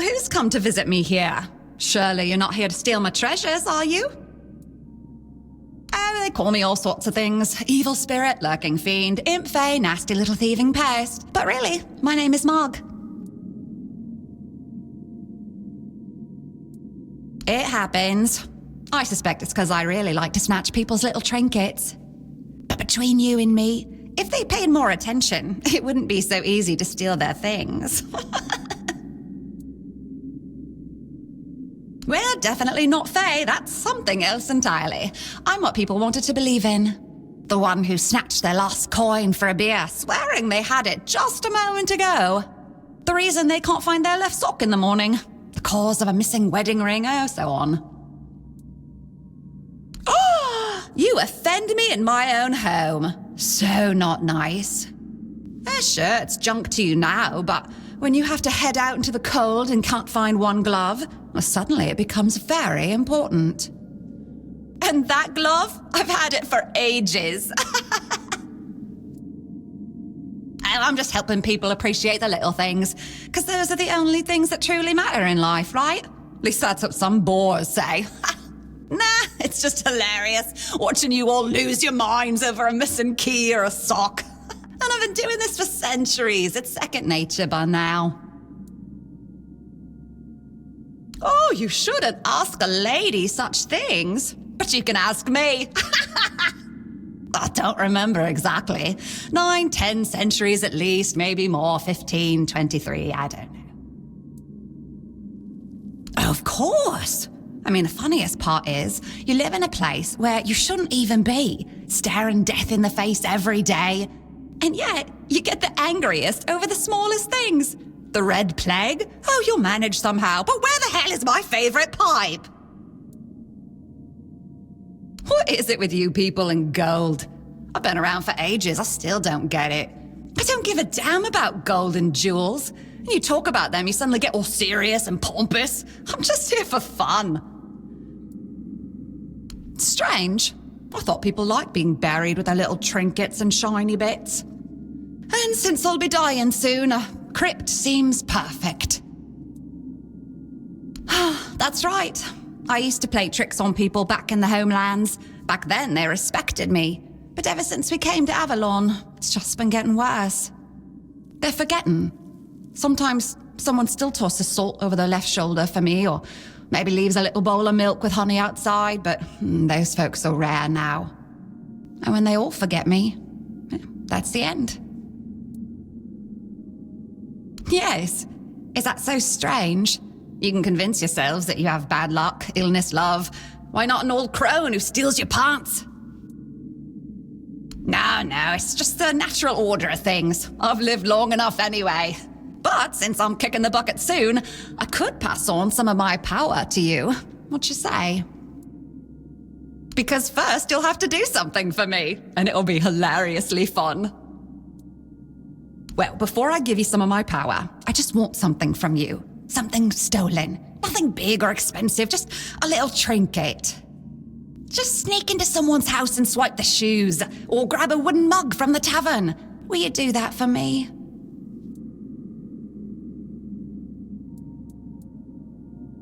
who's come to visit me here? Surely you're not here to steal my treasures, are you? Oh, they call me all sorts of things. Evil spirit, lurking fiend, imp fae, nasty little thieving pest. But really, my name is Mog. It happens. I suspect it's because I really like to snatch people's little trinkets. But between you and me, if they paid more attention, it wouldn't be so easy to steal their things. We're definitely not fae, that's something else entirely. I'm what people wanted to believe in. The one who snatched their lost coin for a beer, swearing they had it just a moment ago. The reason they can't find their left sock in the morning. The cause of a missing wedding ring, oh, so on. Oh, you offend me in my own home. So not nice. Sure, it's junk to you now, but when you have to head out into the cold and can't find one glove, well, suddenly it becomes very important. And that glove? I've had it for ages. I'm just helping people appreciate the little things, because those are the only things that truly matter in life, right? At least that's what some bores say. Nah, it's just hilarious, watching you all lose your minds over a missing key or a sock. And I've been doing this for centuries. It's second nature by now. Oh, you shouldn't ask a lady such things. But you can ask me. I don't remember exactly. 9, 10 centuries at least, maybe more, 15, 23, I don't know. Of course. I mean, the funniest part is, you live in a place where you shouldn't even be, staring death in the face every day. And yet, you get the angriest over the smallest things. The Red Plague? Oh, you'll manage somehow, but where the hell is my favorite pipe? What is it with you people and gold? I've been around for ages, I still don't get it. I don't give a damn about gold and jewels. You talk about them, you suddenly get all serious and pompous. I'm just here for fun. Strange. I thought people liked being buried with their little trinkets and shiny bits. And since I'll be dying soon, a crypt seems perfect. That's right. I used to play tricks on people back in the homelands. Back then, they respected me. But ever since we came to Avalon, it's just been getting worse. They're forgetting. Sometimes someone still tosses salt over their left shoulder for me, or maybe leaves a little bowl of milk with honey outside, but those folks are rare now. And when they all forget me, that's the end. Yes. Is that so strange? You can convince yourselves that you have bad luck, illness, love. Why not an old crone who steals your pants? No, it's just the natural order of things. I've lived long enough anyway. But since I'm kicking the bucket soon, I could pass on some of my power to you. What you say? Because first you'll have to do something for me, and it'll be hilariously fun. Well, before I give you some of my power, I just want something from you. Something stolen. Nothing big or expensive, just a little trinket. Just sneak into someone's house and swipe the shoes, or grab a wooden mug from the tavern. Will you do that for me?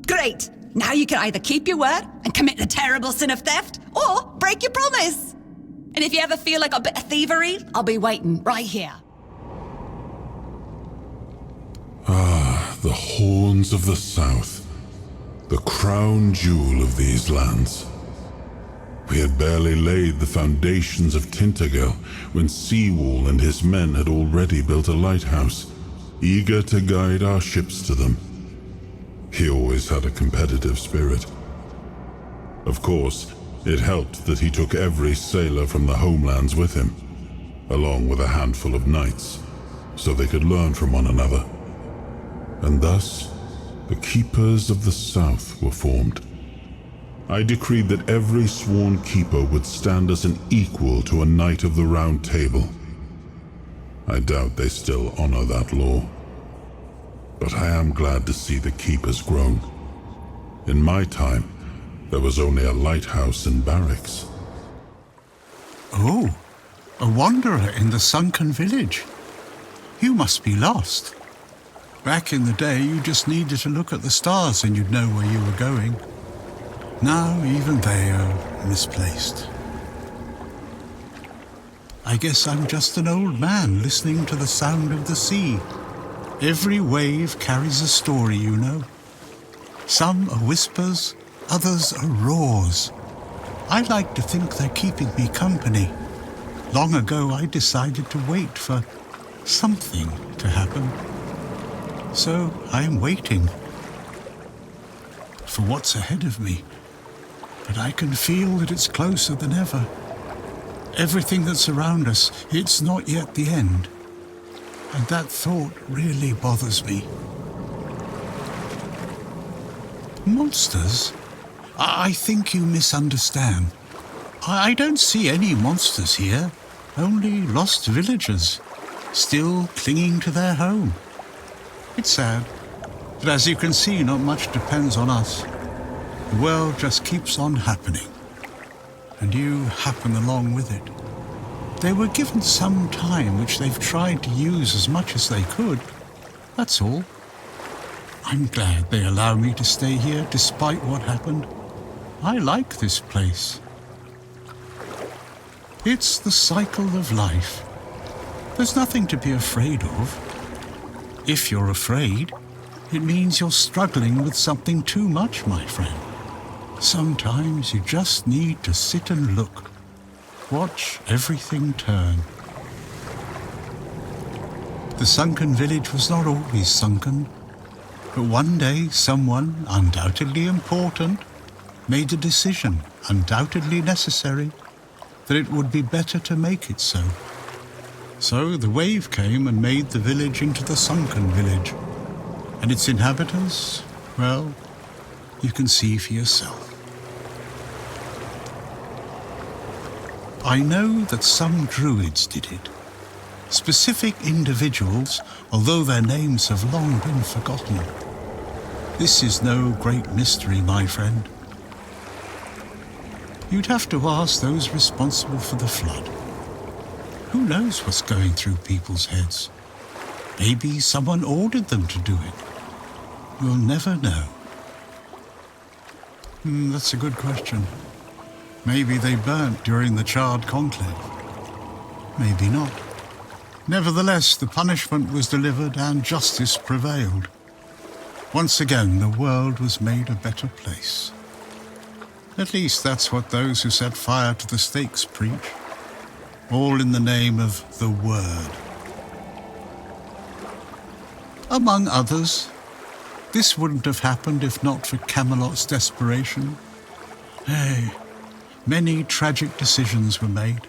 Great! Now you can either keep your word and commit the terrible sin of theft, or break your promise. And if you ever feel like a bit of thievery, I'll be waiting right here. The horns of the south, the crown jewel of these lands. We had barely laid the foundations of Tainted when Seawall and his men had already built a lighthouse, eager to guide our ships to them. He always had a competitive spirit. Of course, it helped that he took every sailor from the homelands with him, along with a handful of knights, so they could learn from one another. And thus, the Keepers of the South were formed. I decreed that every sworn keeper would stand as an equal to a Knight of the Round Table. I doubt they still honor that law. But I am glad to see the keepers grown. In my time, there was only a lighthouse and barracks. Oh, a wanderer in the sunken village. You must be lost. Back in the day, you just needed to look at the stars and you'd know where you were going. Now, even they are misplaced. I guess I'm just an old man listening to the sound of the sea. Every wave carries a story, you know. Some are whispers, others are roars. I like to think they're keeping me company. Long ago, I decided to wait for something to happen. So I'm waiting for what's ahead of me. But I can feel that it's closer than ever. Everything that's around us, it's not yet the end. And that thought really bothers me. Monsters? I think you misunderstand. I don't see any monsters here, only lost villagers, still clinging to their home. It's sad, but as you can see, not much depends on us. The world just keeps on happening, and you happen along with it. They were given some time which they've tried to use as much as they could. That's all. I'm glad they allow me to stay here despite what happened. I like this place. It's the cycle of life. There's nothing to be afraid of. If you're afraid, it means you're struggling with something too much, my friend. Sometimes you just need to sit and look. Watch everything turn. The sunken village was not always sunken, but one day someone, undoubtedly important, made a decision, undoubtedly necessary, that it would be better to make it so. So the wave came and made the village into the sunken village, and its inhabitants, well, you can see for yourself. I know that some druids did it. Specific individuals, although their names have long been forgotten. This is no great mystery, my friend. You'd have to ask those responsible for the flood. Who knows what's going through people's heads? Maybe someone ordered them to do it. We'll never know. That's a good question. Maybe they burnt during the charred conclave. Maybe not. Nevertheless, the punishment was delivered and justice prevailed. Once again, the world was made a better place. At least that's what those who set fire to the stakes preach. All in the name of the Word. Among others, this wouldn't have happened if not for Camelot's desperation. Hey, many tragic decisions were made.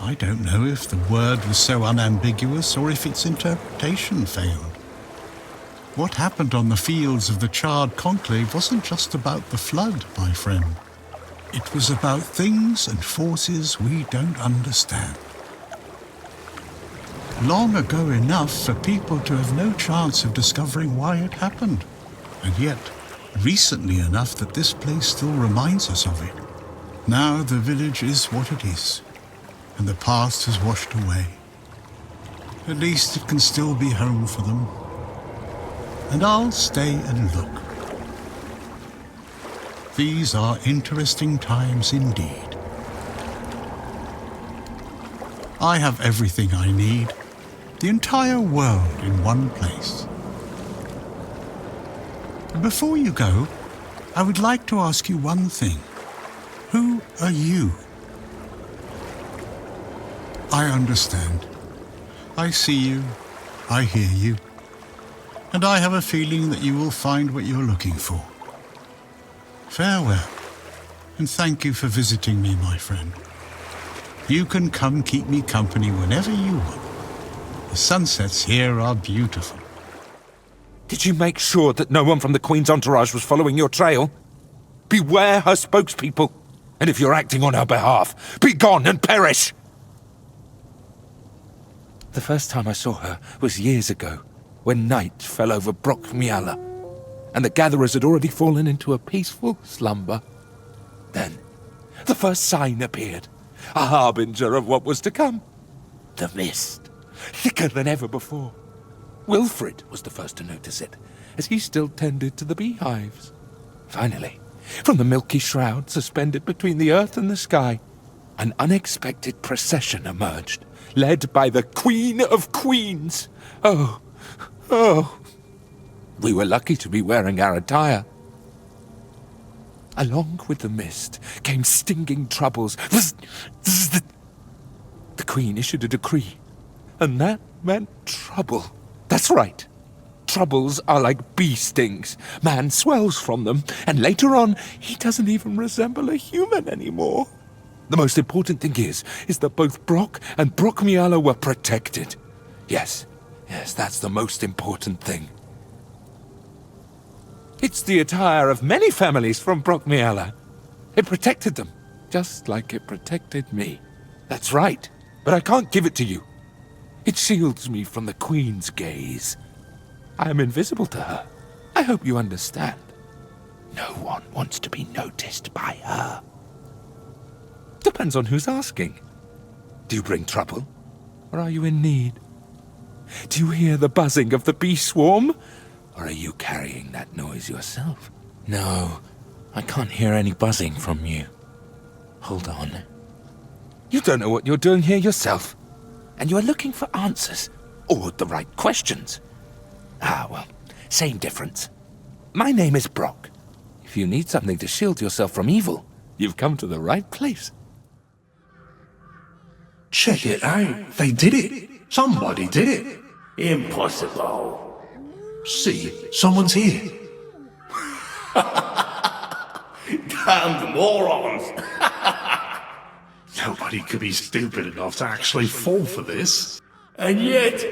I don't know if the word was so unambiguous or if its interpretation failed. What happened on the fields of the charred conclave wasn't just about the flood, my friend. It was about things and forces we don't understand. Long ago enough for people to have no chance of discovering why it happened, and yet recently enough that this place still reminds us of it. Now the village is what it is, and the past has washed away. At least it can still be home for them. And I'll stay and look. These are interesting times indeed. I have everything I need, the entire world in one place. Before you go, I would like to ask you one thing. Who are you? I understand. I see you. I hear you. And I have a feeling that you will find what you're looking for. Farewell, and thank you for visiting me, my friend. You can come keep me company whenever you want. The sunsets here are beautiful. Did you make sure that no one from the Queen's entourage was following your trail? Beware her spokespeople, and if you're acting on her behalf, be gone and perish! The first time I saw her was years ago, when night fell over Brockmiala, and the gatherers had already fallen into a peaceful slumber. Then, the first sign appeared, a harbinger of what was to come. The mist, thicker than ever before. Wilfred was the first to notice it, as he still tended to the beehives. Finally, from the milky shroud suspended between the earth and the sky, an unexpected procession emerged, led by the Queen of Queens. Oh, oh. We were lucky to be wearing our attire. Along with the mist came stinging troubles. The Queen issued a decree, and that meant trouble. That's right. Troubles are like bee stings. Man swells from them, and later on, he doesn't even resemble a human anymore. The most important thing is that both Brock and Brockmiala were protected. Yes, that's the most important thing. It's the attire of many families from Brockmiala. It protected them, just like it protected me. That's right, but I can't give it to you. It shields me from the Queen's gaze. I am invisible to her. I hope you understand. No one wants to be noticed by her. Depends on who's asking. Do you bring trouble, or are you in need? Do you hear the buzzing of the bee swarm, or are you carrying that noise yourself? No, I can't hear any buzzing from you. Hold on. You don't know what you're doing here yourself, and you are looking for answers, or the right questions. Well, same difference. My name is Brock. If you need something to shield yourself from evil, you've come to the right place. Check it out. They did it. Somebody did it. Impossible. See, someone's here. Damned morons. Nobody could be stupid enough to actually fall for this. And yet...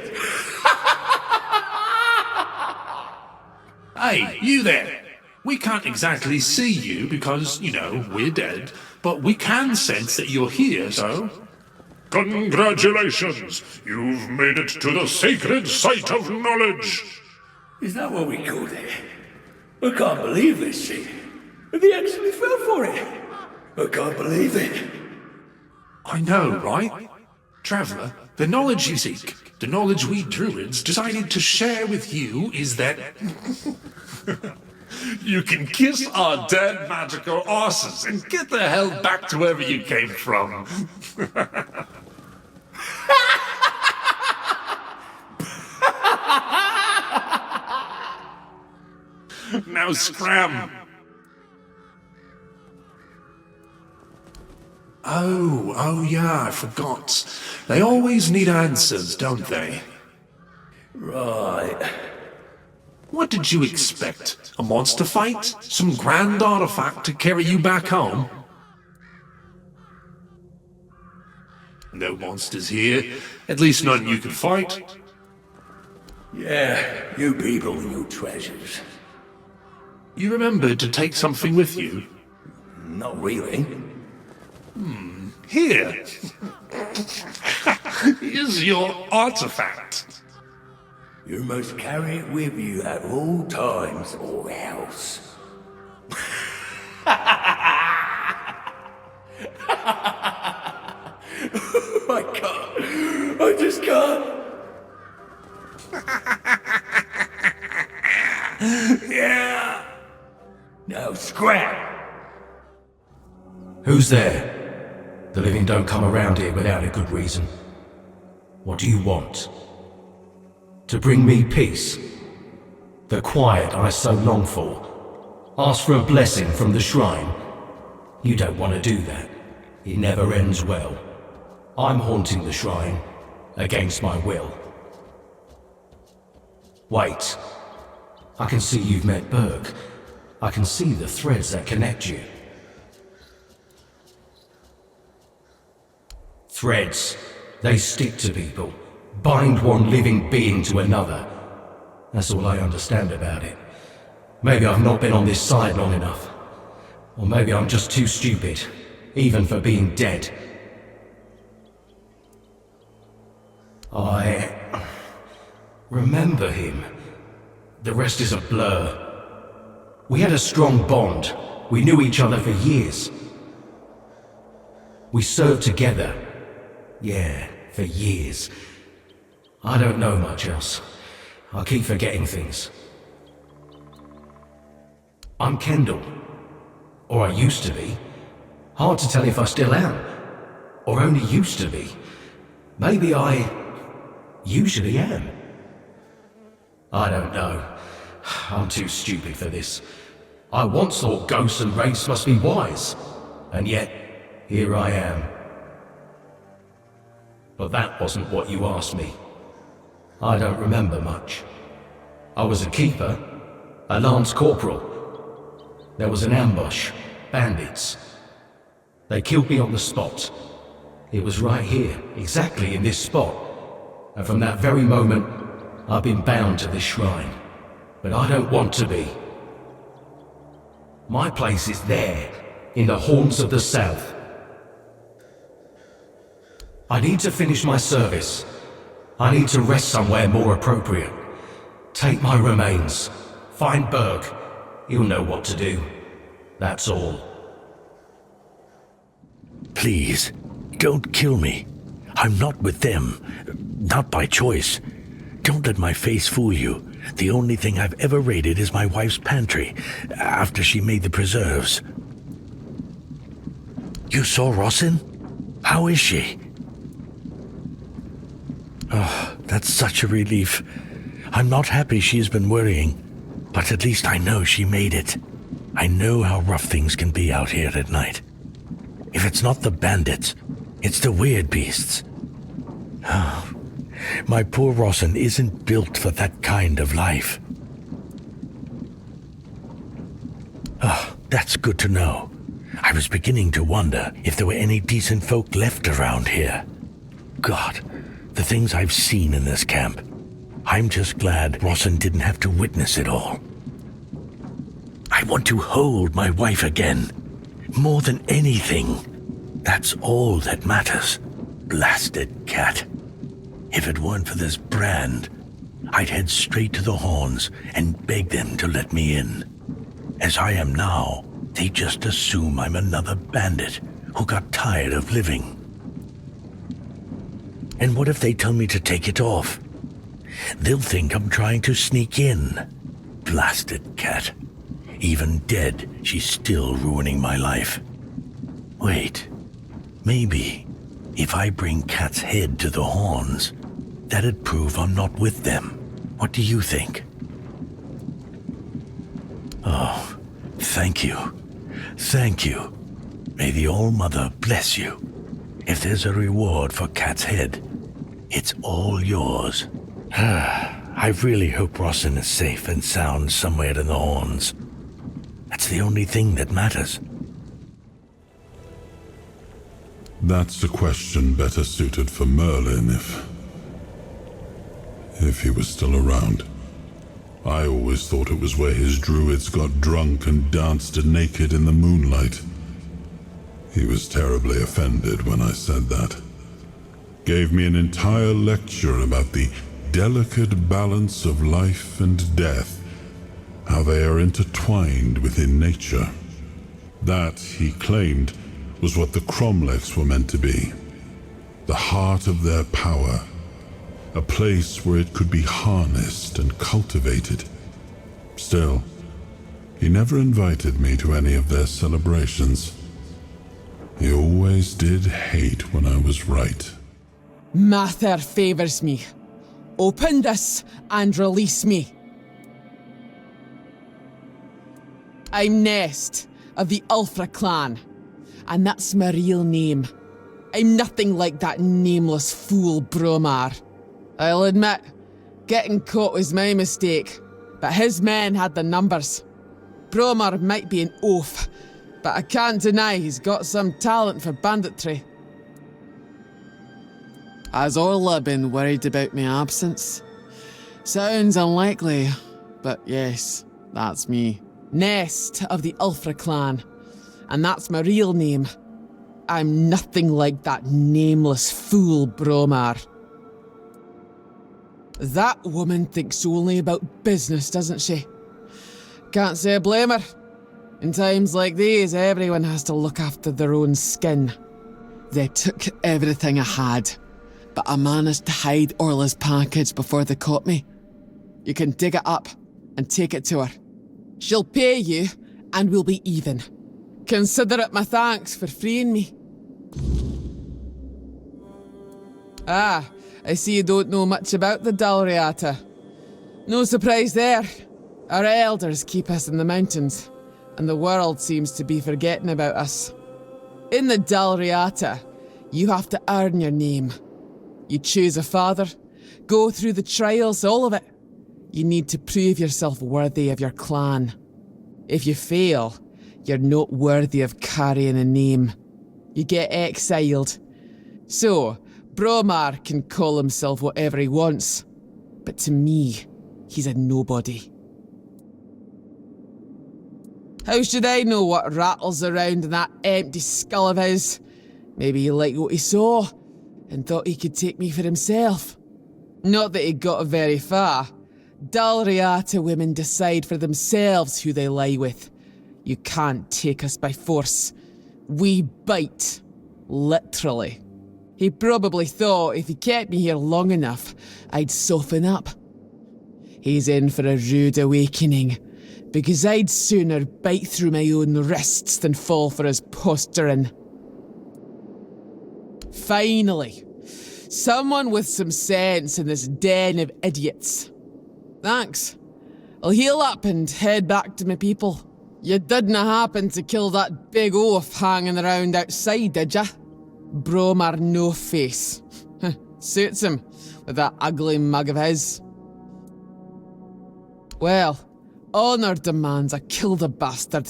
Hey, you there. We can't exactly see you because, we're dead, but we can sense that you're here, so... Congratulations! You've made it to the sacred site of knowledge! Is that what we called it? I can't believe this shit. They actually fell for it. I can't believe it. I know, right? Traveller, the knowledge you seek, the knowledge we druids decided to share with you is that... You can kiss our dead magical asses and get the hell back to wherever you came from. Now scram! Oh yeah, I forgot. They always need answers, don't they? Right. What did you expect? A monster fight? Some grand artifact to carry you back home? No monsters here. At least none you can fight. Yeah, you people and your treasures. You remembered to take something with you? Not really. Here. Here's your artifact. You must carry it with you at all times or else. I can't. I just can't. Yeah. Now scrap. Who's there? The living don't come around here without a good reason. What do you want? To bring me peace? The quiet I so long for? Ask for a blessing from the shrine? You don't want to do that. It never ends well. I'm haunting the shrine, against my will. Wait. I can see you've met Burke. I can see the threads that connect you. Threads. They stick to people. Bind one living being to another. That's all I understand about it. Maybe I've not been on this side long enough. Or maybe I'm just too stupid, even for being dead. I remember him. The rest is a blur. We had a strong bond. We knew each other for years. We served together. Yeah, for years. I don't know much else. I keep forgetting things. I'm Kendall. Or I used to be. Hard to tell if I still am. Or only used to be. Maybe I usually am. I don't know. I'm too stupid for this. I once thought ghosts and wraiths must be wise. And yet, here I am. But that wasn't what you asked me. I don't remember much. I was a keeper, a lance corporal. There was an ambush, bandits. They killed me on the spot. It was right here, exactly in this spot. And from that very moment, I've been bound to this shrine. But I don't want to be. My place is there, in the Horns of the South. I need to finish my service. I need to rest somewhere more appropriate. Take my remains. Find Berg. He'll know what to do. That's all. Please, don't kill me. I'm not with them. Not by choice. Don't let my face fool you. The only thing I've ever raided is my wife's pantry, after she made the preserves. You saw Rossin? How is she? Oh, that's such a relief. I'm not happy she's been worrying, but at least I know she made it. I know how rough things can be out here at night. If it's not the bandits, it's the weird beasts. Oh, my poor Rossin isn't built for that kind of life. Oh, that's good to know. I was beginning to wonder if there were any decent folk left around here. God, the things I've seen in this camp. I'm just glad Rossin didn't have to witness it all. I want to hold my wife again. More than anything. That's all that matters. Blasted cat. If it weren't for this brand, I'd head straight to the Horns and beg them to let me in. As I am now, they just assume I'm another bandit who got tired of living. And what if they tell me to take it off? They'll think I'm trying to sneak in. Blasted cat. Even dead, she's still ruining my life. Wait, maybe if I bring Cat's head to the Horns, that'd prove I'm not with them. What do you think? Oh, thank you. Thank you. May the All-Mother bless you. If there's a reward for Cat's head, it's all yours. I really hope Rossin is safe and sound somewhere in the Horns. That's the only thing that matters. That's a question better suited for Merlin if he was still around. I always thought it was where his druids got drunk and danced naked in the moonlight. He was terribly offended when I said that. Gave me an entire lecture about the delicate balance of life and death, how they are intertwined within nature. That, he claimed, was what the Cromlechs were meant to be. The heart of their power. A place where it could be harnessed and cultivated. Still, he never invited me to any of their celebrations. He always did hate when I was right. Mather favors me. Open this and release me. I'm Nest of the Ulfra clan, and that's my real name. I'm nothing like that nameless fool Bromar. I'll admit, getting caught was my mistake, but his men had the numbers. Bromar might be an oaf, but I can't deny he's got some talent for banditry. Has Orla been worried about my absence? Sounds unlikely, but yes, that's me. Nest of the Ulfra clan, and that's my real name. I'm nothing like that nameless fool Bromar. That woman thinks only about business, doesn't she? Can't say I blame her. In times like these, everyone has to look after their own skin. They took everything I had, but I managed to hide Orla's package before they caught me. You can dig it up and take it to her. She'll pay you, and we'll be even. Consider it my thanks for freeing me. Ah, I see you don't know much about the Dalriata. No surprise there. Our elders keep us in the mountains, and the world seems to be forgetting about us. In the Dalriata, you have to earn your name. You choose a father, go through the trials, all of it. You need to prove yourself worthy of your clan. If you fail, you're not worthy of carrying a name. You get exiled. So, Bromar can call himself whatever he wants, but to me, he's a nobody. How should I know what rattles around in that empty skull of his? Maybe he liked what he saw, and thought he could take me for himself. Not that he got very far. Dalriata women decide for themselves who they lie with. You can't take us by force. We bite. Literally. He probably thought if he kept me here long enough, I'd soften up. He's in for a rude awakening, because I'd sooner bite through my own wrists than fall for his posturing. Finally, someone with some sense in this den of idiots. Thanks. I'll heal up and head back to my people. You didn't happen to kill that big oaf hanging around outside, did ya? Bromar no face. Suits him, with that ugly mug of his. Well, honour demands I kill the bastard,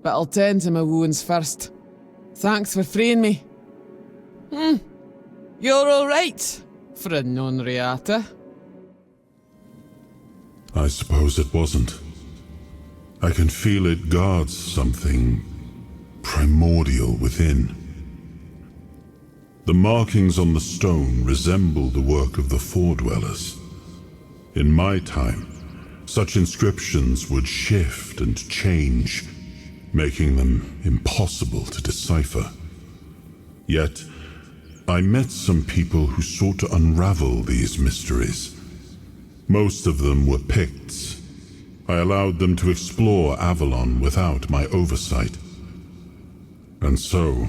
but I'll tend to my wounds first. Thanks for freeing me. You're alright, for a non-Riata. I suppose it wasn't. I can feel it guards something primordial within. The markings on the stone resemble the work of the Foredwellers. In my time, such inscriptions would shift and change, making them impossible to decipher. Yet, I met some people who sought to unravel these mysteries. Most of them were Picts. I allowed them to explore Avalon without my oversight. And so,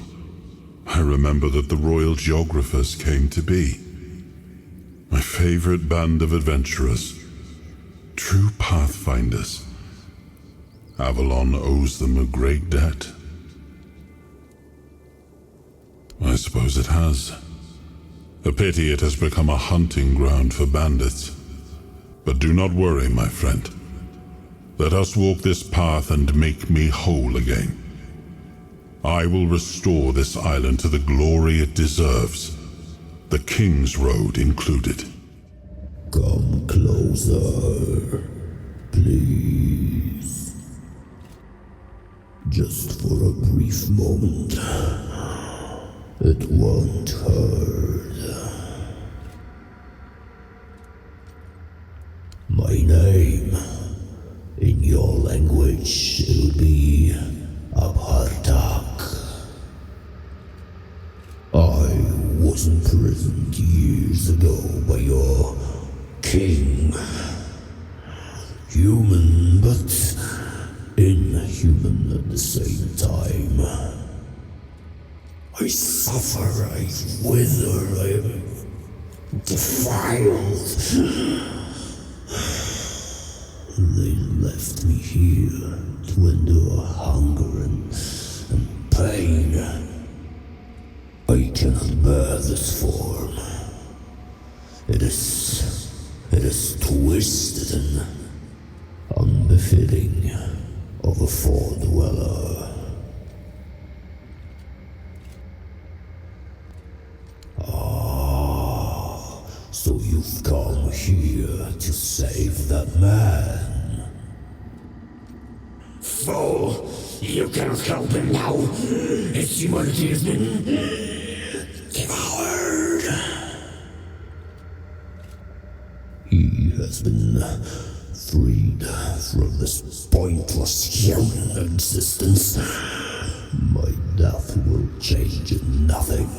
I remember that the royal geographers came to be. My favorite band of adventurers. True pathfinders. Avalon owes them a great debt. I suppose it has. A pity it has become a hunting ground for bandits. But do not worry, my friend. Let us walk this path and make me whole again. I will restore this island to the glory it deserves, the King's Road included. Come closer, please. Just for a brief moment. It won't hurt. My name, in your language, it'll be Abhartak. I was imprisoned years ago by your king. Human, but inhuman at the same time. I suffer, I wither, I am defiled. They left me here to endure hunger and pain. I cannot bear this form. It is twisted and unbefitting of a Foredweller. So you've come here to save that man? Fool! You cannot help him now! His humanity has been devoured! He has been freed from this pointless human existence. My death will change nothing.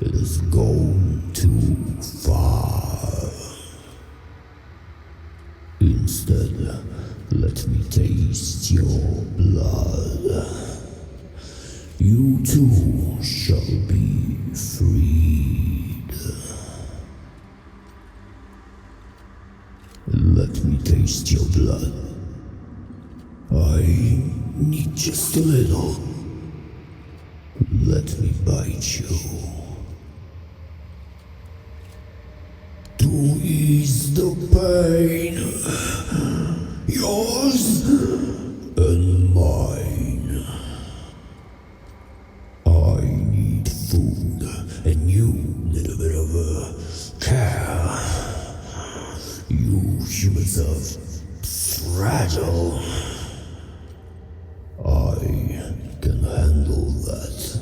It has gone too far. Instead, let me taste your blood. You too shall be freed. Let me taste your blood. I need just a little. Let me bite you. To ease the pain. Yours and mine. I need food, and you need a bit of care. You humans are fragile. I can handle that.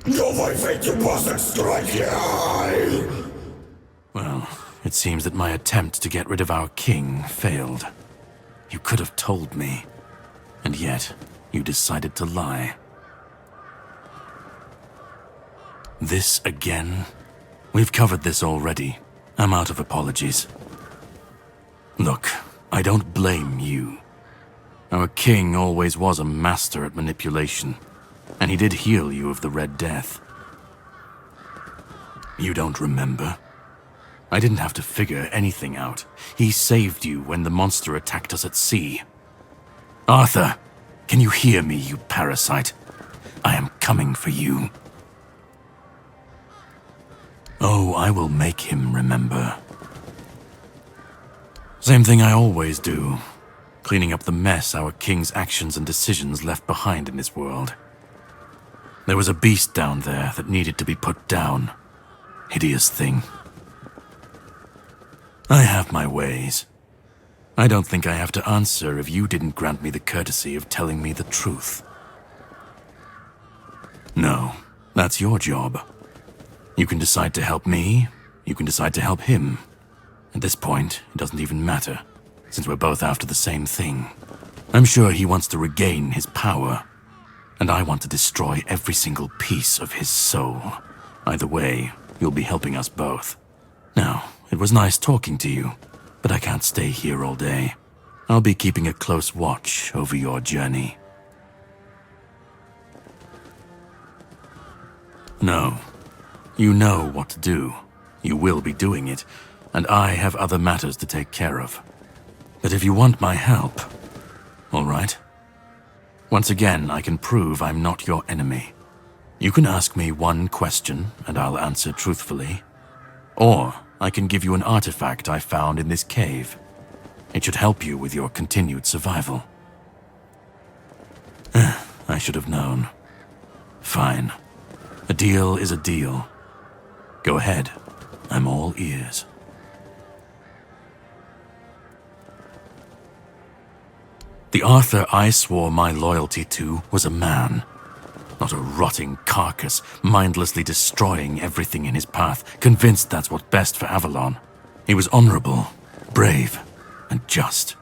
Don't I think you mustn't strike here? Well, it seems that my attempt to get rid of our king failed. You could have told me, and yet you decided to lie. This again? We've covered this already. I'm out of apologies. Look, I don't blame you. Our king always was a master at manipulation, and he did heal you of the Red Death. You don't remember? I didn't have to figure anything out. He saved you when the monster attacked us at sea. Arthur, can you hear me, you parasite? I am coming for you. Oh, I will make him remember. Same thing I always do. Cleaning up the mess our king's actions and decisions left behind in this world. There was a beast down there that needed to be put down. Hideous thing. I have my ways. I don't think I have to answer if you didn't grant me the courtesy of telling me the truth. No, that's your job. You can decide to help me, you can decide to help him. At this point, it doesn't even matter, since we're both after the same thing. I'm sure he wants to regain his power, and I want to destroy every single piece of his soul. Either way, you'll be helping us both. Now, it was nice talking to you, but I can't stay here all day. I'll be keeping a close watch over your journey. No. You know what to do. You will be doing it, and I have other matters to take care of. But if you want my help, all right? Once again, I can prove I'm not your enemy. You can ask me one question, and I'll answer truthfully. Or I can give you an artifact I found in this cave. It should help you with your continued survival. I should have known. Fine. A deal is a deal. Go ahead. I'm all ears. The Arthur I swore my loyalty to was a man, not a rotting carcass, mindlessly destroying everything in his path, convinced that's what's best for Avalon. He was honorable, brave, and just.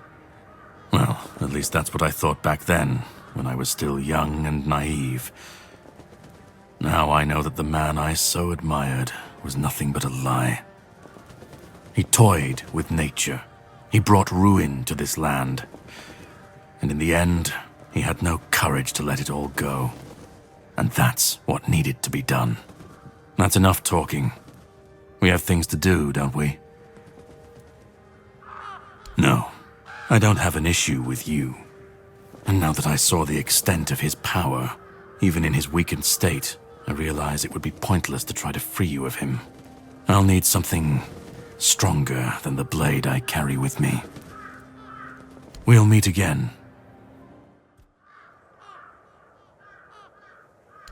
Well, at least that's what I thought back then, when I was still young and naive. Now I know that the man I so admired was nothing but a lie. He toyed with nature. He brought ruin to this land. And in the end, he had no courage to let it all go. And that's what needed to be done. That's enough talking. We have things to do, don't we? No, I don't have an issue with you. And now that I saw the extent of his power, even in his weakened state, I realize it would be pointless to try to free you of him. I'll need something stronger than the blade I carry with me. We'll meet again.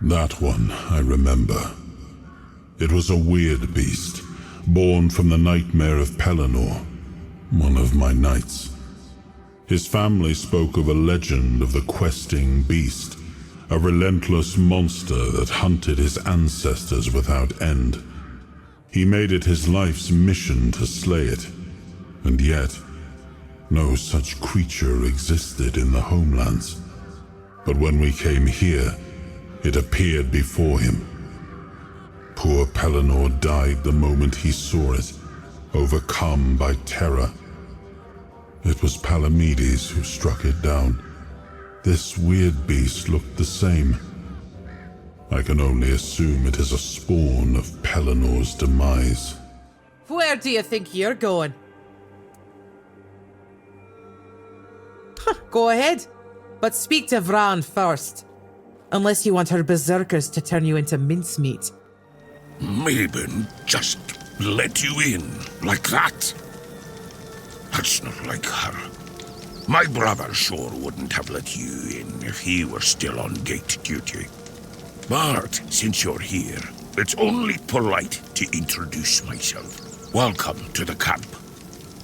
That one I remember. It was a weird beast, born from the nightmare of Pelennor, one of my knights. His family spoke of a legend of the questing beast, a relentless monster that hunted his ancestors without end. He made it his life's mission to slay it, and yet, no such creature existed in the homelands. But when we came here, it appeared before him. Poor Pelennor died the moment he saw it, overcome by terror. It was Palamedes who struck it down. This weird beast looked the same. I can only assume it is a spawn of Pelinor's demise. Where do you think you're going? Go ahead, but speak to Vran first. Unless you want her berserkers to turn you into mincemeat. Mabon just let you in like that? That's not like her. My brother sure wouldn't have let you in if he were still on gate duty. But since you're here, it's only polite to introduce myself. Welcome to the camp.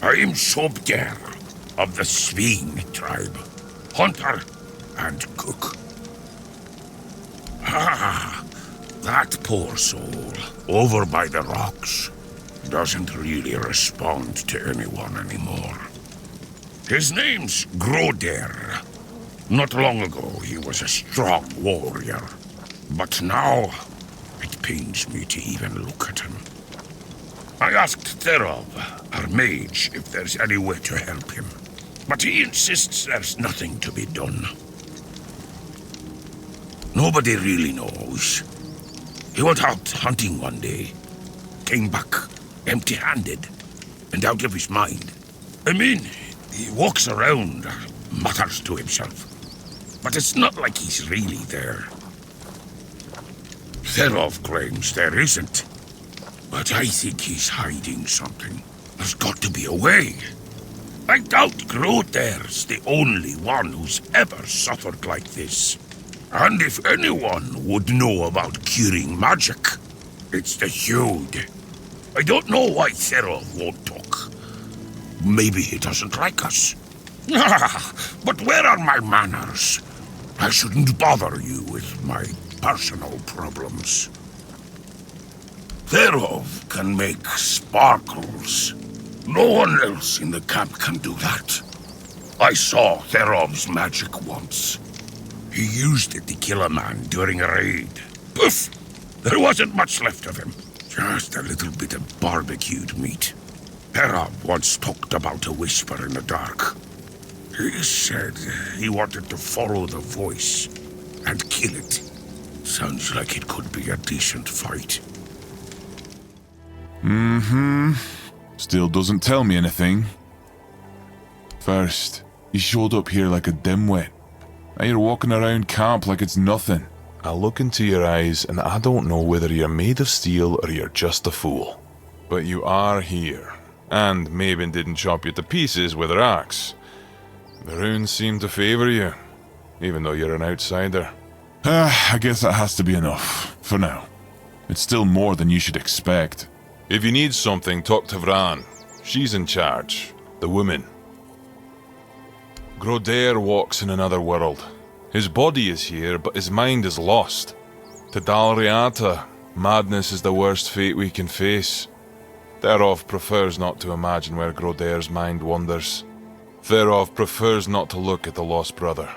I am Sobder of the Sveen tribe, hunter and cook. Ah, that poor soul over by the rocks doesn't really respond to anyone anymore. His name's Groder. Not long ago, he was a strong warrior. But now, it pains me to even look at him. I asked Therov, our mage, if there's any way to help him. But he insists there's nothing to be done. Nobody really knows. He went out hunting one day, came back empty-handed and out of his mind. I mean, he walks around, mutters to himself. But it's not like he's really there. Therov claims there isn't. But I think he's hiding something. There's got to be a way. I doubt Groder's the only one who's ever suffered like this. And if anyone would know about curing magic, it's the Hude. I don't know why Therov won't talk. Maybe he doesn't like us. But where are my manners? I shouldn't bother you with my personal problems. Therov can make sparkles. No one else in the camp can do that. I saw Therov's magic once. He used it to kill a man during a raid. Poof! There wasn't much left of him. Just a little bit of barbecued meat. Therov once talked about a whisper in the dark. He said he wanted to follow the voice and kill it. Sounds like it could be a decent fight. Still doesn't tell me anything. First, he showed up here like a dimwit. Now you're walking around camp like it's nothing. I look into your eyes and I don't know whether you're made of steel or you're just a fool. But you are here. And Mabon didn't chop you to pieces with her axe. The runes seem to favor you, even though you're an outsider. I guess that has to be enough, for now. It's still more than you should expect. If you need something, talk to Vran. She's in charge. The woman. Groder walks in another world. His body is here, but his mind is lost. To Dalriata, madness is the worst fate we can face. Therov prefers not to imagine where Groder's mind wanders. Therov prefers not to look at the lost brother.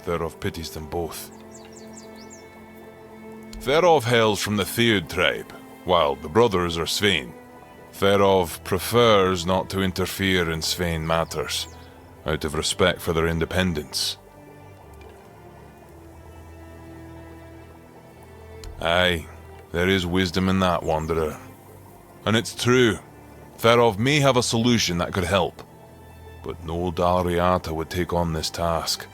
Therov pities them both. Therov hails from the Theod tribe, while the brothers are Svein. Therov prefers not to interfere in Svein matters, out of respect for their independence. Aye, there is wisdom in that, Wanderer. And it's true, Therov may have a solution that could help, but no Dalriata would take on this task.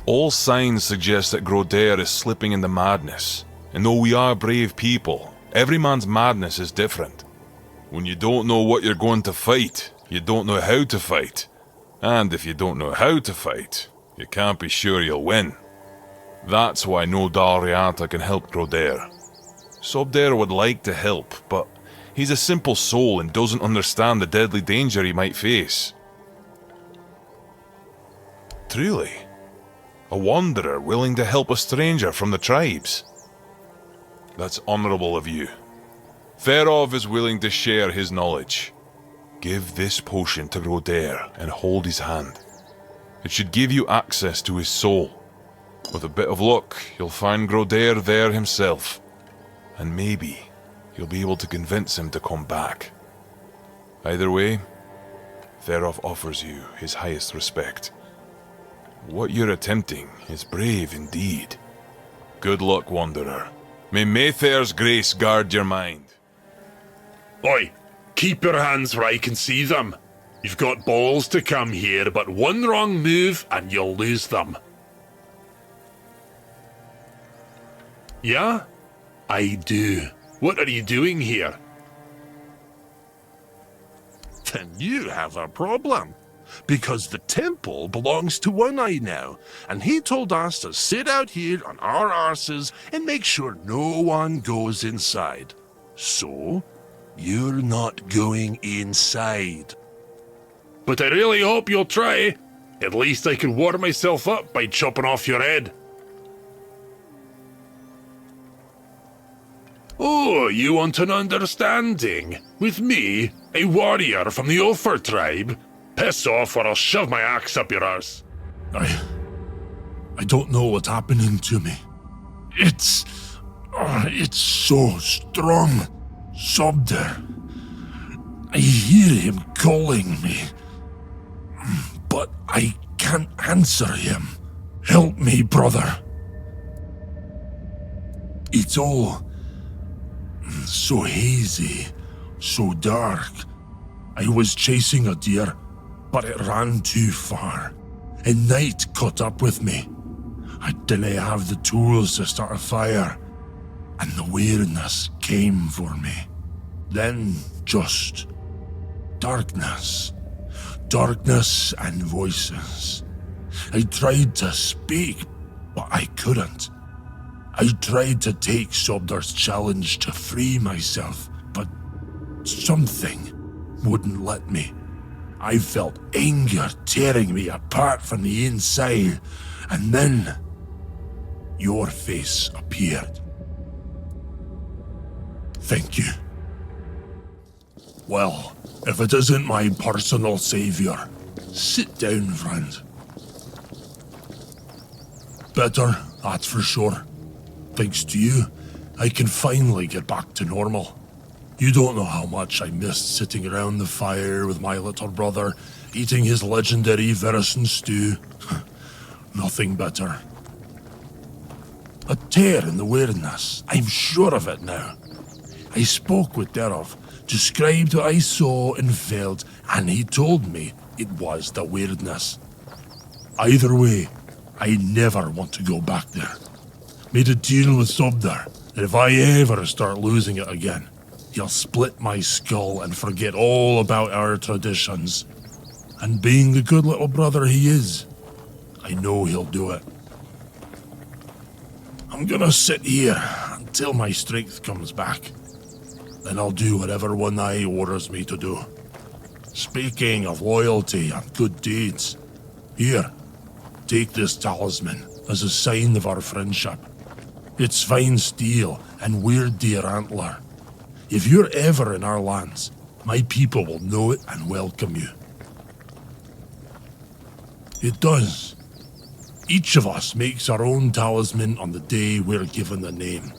All signs suggest that Groder is slipping into madness, and though we are brave people, every man's madness is different. When you don't know what you're going to fight, you don't know how to fight. And if you don't know how to fight, you can't be sure you'll win. That's why no Dalriata can help Groder. Sobder would like to help, but he's a simple soul and doesn't understand the deadly danger he might face. Truly, a wanderer willing to help a stranger from the tribes. That's honorable of you. Therov is willing to share his knowledge. Give this potion to Groder and hold his hand. It should give you access to his soul. With a bit of luck, you'll find Groder there himself. And maybe you'll be able to convince him to come back. Either way, Therof offers you his highest respect. What you're attempting is brave indeed. Good luck, Wanderer. May Mayfair's grace guard your mind. Oi, keep your hands where I can see them. You've got balls to come here, but one wrong move and you'll lose them. Yeah? I do. What are you doing here? Then you have a problem. Because the temple belongs to One Eye now, and he told us to sit out here on our arses and make sure no one goes inside. So, you're not going inside. But I really hope you'll try. At least I can warm myself up by chopping off your head. Oh, you want an understanding? With me, a warrior from the Ulfar tribe? Piss off or I'll shove my axe up your arse. I don't know what's happening to me. It's so strong. Sobder. I hear him calling me. But I can't answer him. Help me, brother. It's all so hazy, so dark. I was chasing a deer, but it ran too far, and night caught up with me. I didn't have the tools to start a fire, and the weirdness came for me. Then just darkness. Darkness and voices. I tried to speak, but I couldn't. I tried to take Sobdar's challenge to free myself, but something wouldn't let me. I felt anger tearing me apart from the inside, and then your face appeared. Thank you. Well, if it isn't my personal savior, sit down, friend. Better, that's for sure. Thanks to you, I can finally get back to normal. You don't know how much I missed sitting around the fire with my little brother, eating his legendary venison stew. Nothing better. A tear in the weirdness, I'm sure of it now. I spoke with Derov, described what I saw and felt, and he told me it was the weirdness. Either way, I never want to go back there. Made a deal with Sobdar that if I ever start losing it again, he'll split my skull and forget all about our traditions. And being the good little brother he is, I know he'll do it. I'm gonna sit here until my strength comes back. Then I'll do whatever One Eye orders me to do. Speaking of loyalty and good deeds, here, take this talisman as a sign of our friendship. It's fine steel and weird deer antler. If you're ever in our lands, my people will know it and welcome you. It does. Each of us makes our own talisman on the day we're given the name.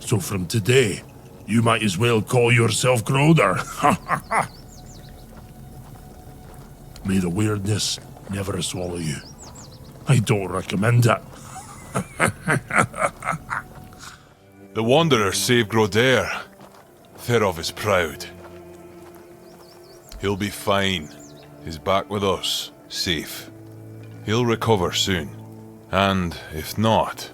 So from today, you might as well call yourself Groder. May the weirdness never swallow you. I don't recommend it. The Wanderer saved Groder. Therov is proud. He'll be fine. He's back with us, safe. He'll recover soon. And if not,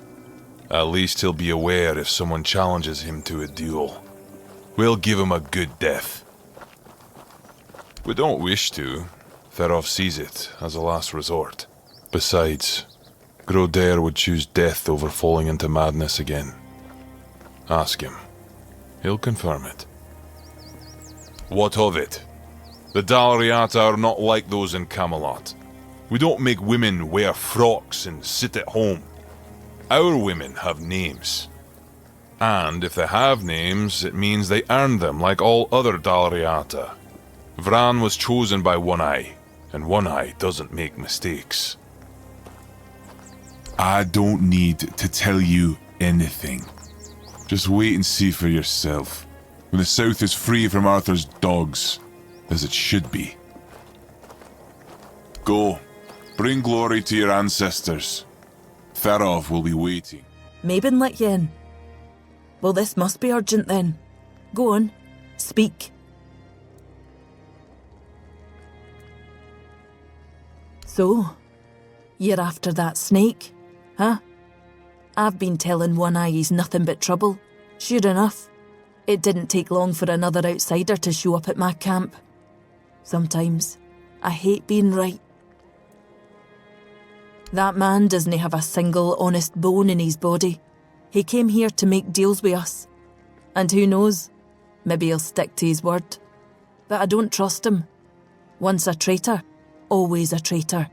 at least he'll be aware if someone challenges him to a duel. We'll give him a good death. We don't wish to. Therov sees it as a last resort. Besides, Groder would choose death over falling into madness again. Ask him. He'll confirm it. What of it? The Dalriata are not like those in Camelot. We don't make women wear frocks and sit at home. Our women have names. And if they have names, it means they earned them like all other Dalriata. Vran was chosen by One Eye, and One Eye doesn't make mistakes. I don't need to tell you anything. Just wait and see for yourself. when the south is free from Arthur's dogs, as it should be. Go, bring glory to your ancestors. Therov will be waiting. Mabon let you in. Well, this must be urgent then. Go on, speak. So, you're after that snake, huh? I've been telling One Eye he's nothing but trouble. Sure enough, it didn't take long for another outsider to show up at my camp. Sometimes, I hate being right. That man doesn't have a single honest bone in his body. He came here to make deals with us. And who knows, maybe he'll stick to his word. But I don't trust him. Once a traitor, always a traitor,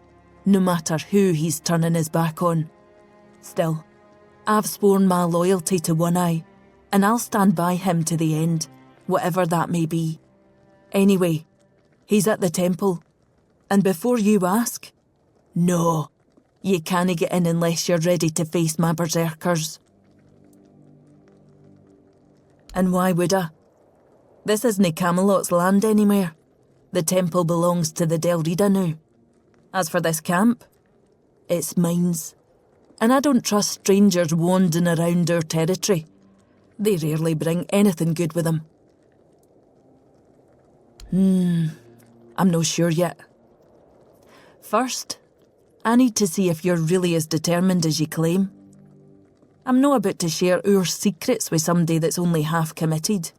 no matter who he's turning his back on. Still, I've sworn my loyalty to One Eye, and I'll stand by him to the end, whatever that may be. Anyway, he's at the temple. And before you ask, no, you can't get in unless you're ready to face my berserkers. And why would I? This isn't Camelot's land anymore. The temple belongs to the Del Rida now. As for this camp, it's mine's. And I don't trust strangers wandering around our territory. They rarely bring anything good with them. I'm not sure yet. First, I need to see if you're really as determined as you claim. I'm not about to share our secrets with somebody that's only half committed.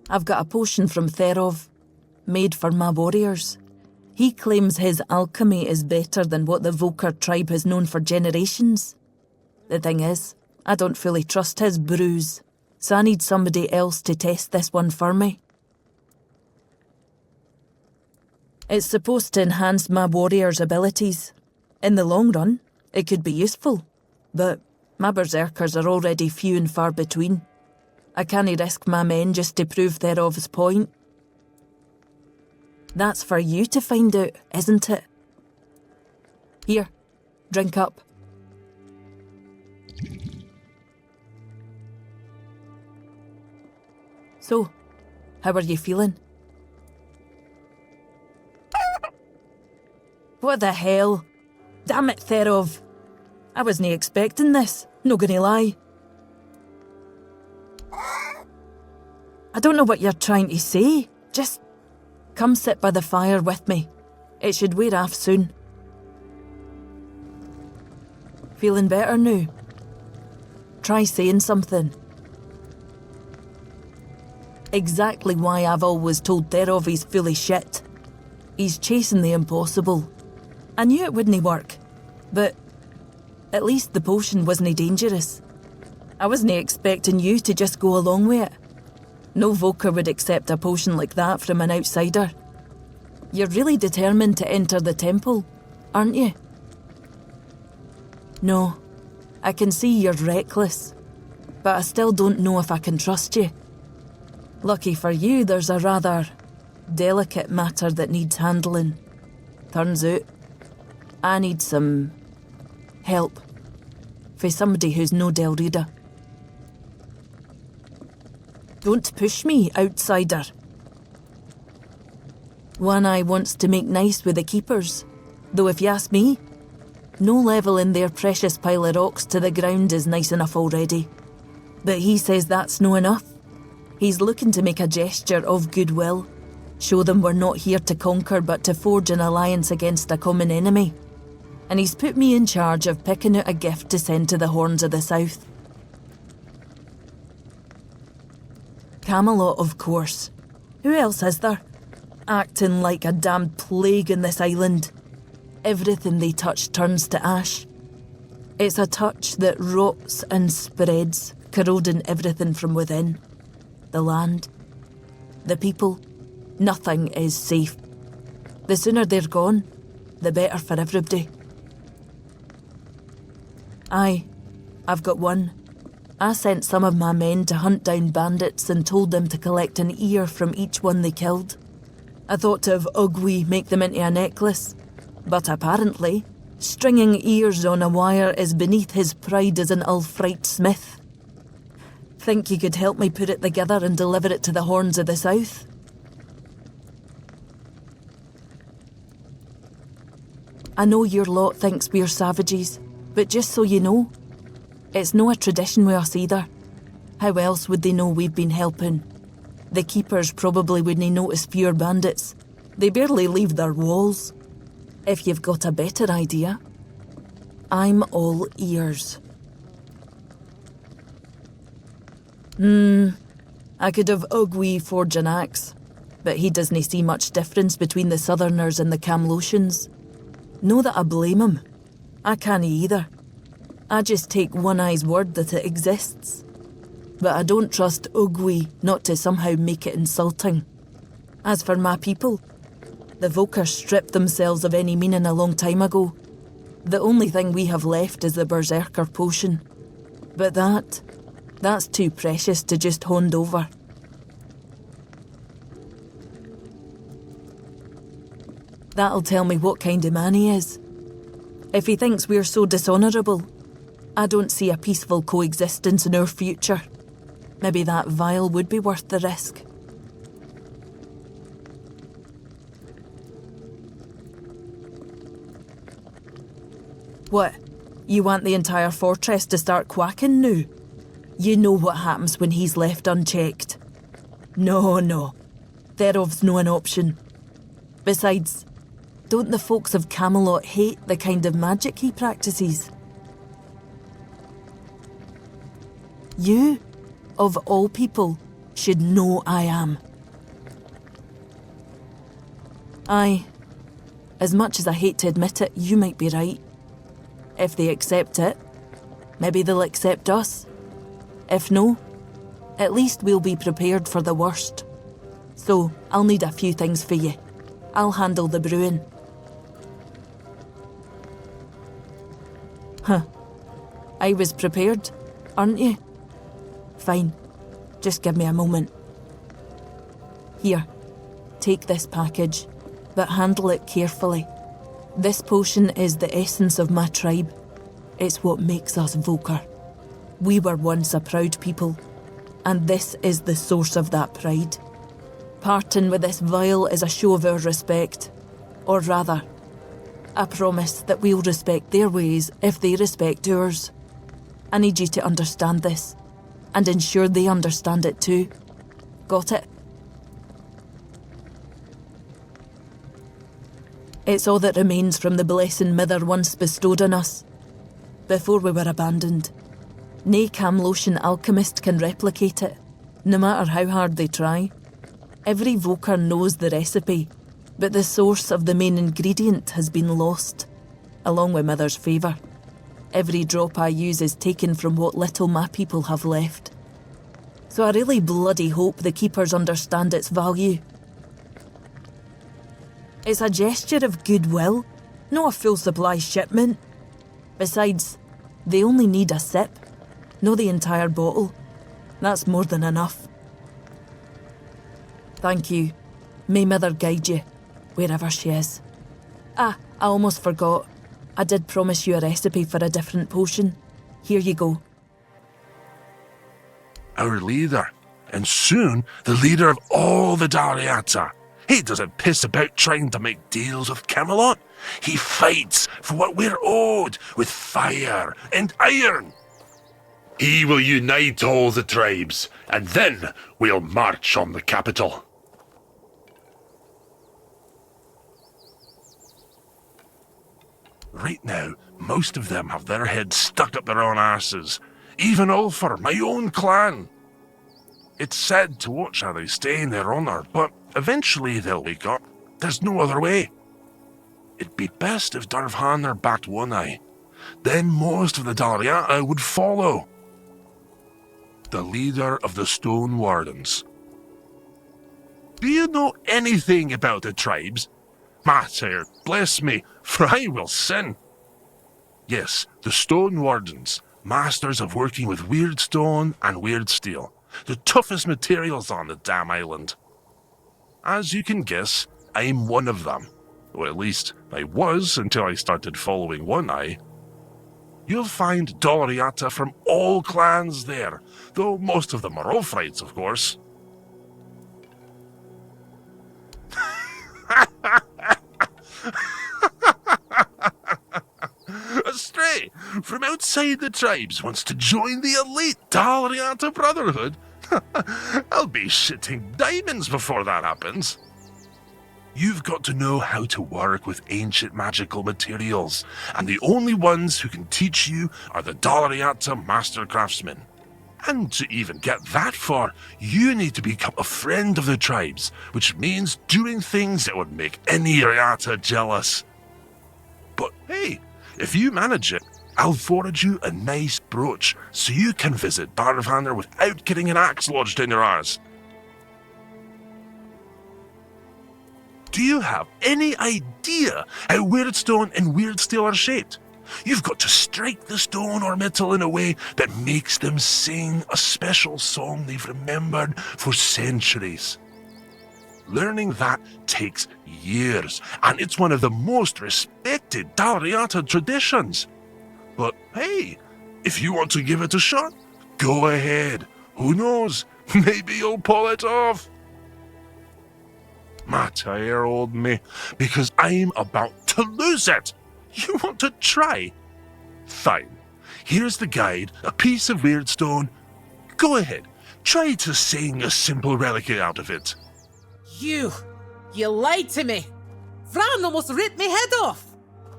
I've got a potion from Therov, made for my warriors. He claims his alchemy is better than what the Volker tribe has known for generations. The thing is, I don't fully trust his brews, so I need somebody else to test this one for me. It's supposed to enhance my warriors' abilities. In the long run, it could be useful. But my berserkers are already few and far between. I can't risk my men just to prove Therov's point. That's for you to find out, isn't it? Here, drink up. So, how are you feeling? What the hell? Damn it, Therov. I wasn't expecting this, no gonna lie. I don't know what you're trying to say. Just come sit by the fire with me. It should wear off soon. Feeling better now? Try saying something. Exactly why I've always told Therov he's full of shit. He's chasing the impossible. I knew it wouldn't work, but at least the potion wasn't dangerous. I wasn't expecting you to just go along with it. No Volker would accept a potion like that from an outsider. You're really determined to enter the temple, aren't you? No, I can see you're reckless, but I still don't know if I can trust you. Lucky for you, there's a rather delicate matter that needs handling. Turns out, I need some help for somebody who's no Del Rida. Don't push me, outsider. One Eye wants to make nice with the keepers, though if you ask me, no level in their precious pile of rocks to the ground is nice enough already. But he says that's no enough. He's looking to make a gesture of goodwill, show them we're not here to conquer but to forge an alliance against a common enemy. And he's put me in charge of picking out a gift to send to the Horns of the South. Camelot, of course. Who else is there? Acting like a damned plague in this island. Everything they touch turns to ash. It's a touch that rots and spreads, corroding everything from within. The land, the people, nothing is safe. The sooner they're gone, the better for everybody. Aye, I've got one. I sent some of my men to hunt down bandits and told them to collect an ear from each one they killed. I thought of Ugwi make them into a necklace, but apparently, stringing ears on a wire is beneath his pride as an Ulfrite smith. think you could help me put it together and deliver it to the Horns of the South? I know your lot thinks we're savages, but just so you know, it's no a tradition with us either. How else would they know we've been helping? The keepers probably wouldn't notice fewer bandits. They barely leave their walls. If you've got a better idea, I'm all ears. I could have Ugwy forge an axe, but he doesn't see much difference between the Southerners and the Camlosians. No that I blame him. I can't either. I just take One Eye's word that it exists. But I don't trust Ugwy not to somehow make it insulting. As for my people, the Volker stripped themselves of any meaning a long time ago. The only thing we have left is the Berserker potion. But that's too precious to just hand over. That'll tell me what kind of man he is. If he thinks we're so dishonourable, I don't see a peaceful coexistence in our future. Maybe that vial would be worth the risk. What? You want the entire fortress to start quacking now? You know what happens when he's left unchecked. No. Thereof's no an option. Besides, don't the folks of Camelot hate the kind of magic he practices? You, of all people, should know I am. Aye, as much as I hate to admit it, you might be right. If they accept it, maybe they'll accept us. If no, at least we'll be prepared for the worst. So, I'll need a few things for you. I'll handle the brewing. Huh. I was prepared, aren't you? Fine. Just give me a moment. Here, take this package, but handle it carefully. This potion is the essence of my tribe. It's what makes us Volker. We were once a proud people, and this is the source of that pride. Parting with this vial is a show of our respect. Or rather, a promise that we'll respect their ways if they respect ours. I need you to understand this, and ensure they understand it too. Got it? It's all that remains from the blessing Mither once bestowed on us, before we were abandoned. Nae Camlosian alchemist can replicate it, no matter how hard they try. Every Volker knows the recipe, but the source of the main ingredient has been lost, along with Mither's favour. Every drop I use is taken from what little my people have left. So I really bloody hope the keepers understand its value. It's a gesture of goodwill, not a full supply shipment. Besides, they only need a sip, not the entire bottle. That's more than enough. Thank you. May Mither guide you, wherever she is. I almost forgot. I did promise you a recipe for a different potion. Here you go. Our leader, and soon the leader of all the Dariata. He doesn't piss about trying to make deals with Camelot. He fights for what we're owed with fire and iron. He will unite all the tribes, and then we'll march on the capital. Right now, most of them have their heads stuck up their own arses. Even Ulfar, my own clan. It's sad to watch how they stay in their honour, but eventually they'll wake up. There's no other way. It'd be best if Darvhanr backed One Eye. Then most of the Daliata would follow. The leader of the Stone Wardens. Do you know anything about the tribes? Mater, bless me, for I will sin. Yes, the Stone Wardens, masters of working with weird stone and weird steel, the toughest materials on the damn island. As you can guess, I'm one of them. Or at least, I was until I started following One Eye. You'll find Dolariata from all clans there, though most of them are Ulfrites, of course. A stray from outside the tribes wants to join the elite Dolariata Brotherhood. I'll be shitting diamonds before that happens. You've got to know how to work with ancient magical materials, and the only ones who can teach you are the Dolariata Master Craftsmen. And to even get that far, you need to become a friend of the tribes, which means doing things that would make any Riata jealous. But hey, if you manage it, I'll forward you a nice brooch so you can visit Barvanner without getting an axe lodged in your arse. Do you have any idea how Weirdstone and Weirdsteel are shaped? You've got to strike the stone or metal in a way that makes them sing a special song they've remembered for centuries. Learning that takes years, and it's one of the most respected Dolariata traditions. But hey, if you want to give it a shot, go ahead. Who knows? Maybe you'll pull it off. My dear old me, because I'm about to lose it. You want to try? Fine. Here's the guide, a piece of Weirdstone. Go ahead, try to sing a simple relic out of it. You lied to me. Vran almost ripped me head off.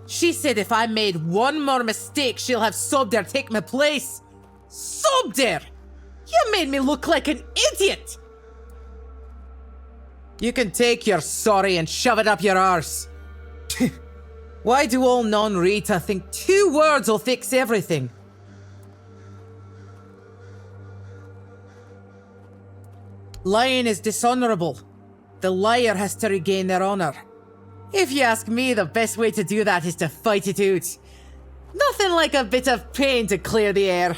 She said if I made one more mistake, she'll have Sobder take my place. Sobder! You made me look like an idiot! You can take your sorry and shove it up your arse. Why do all non-Rita think 2 words will fix everything? Lying is dishonorable. The liar has to regain their honor. If you ask me, the best way to do that is to fight it out. Nothing like a bit of pain to clear the air.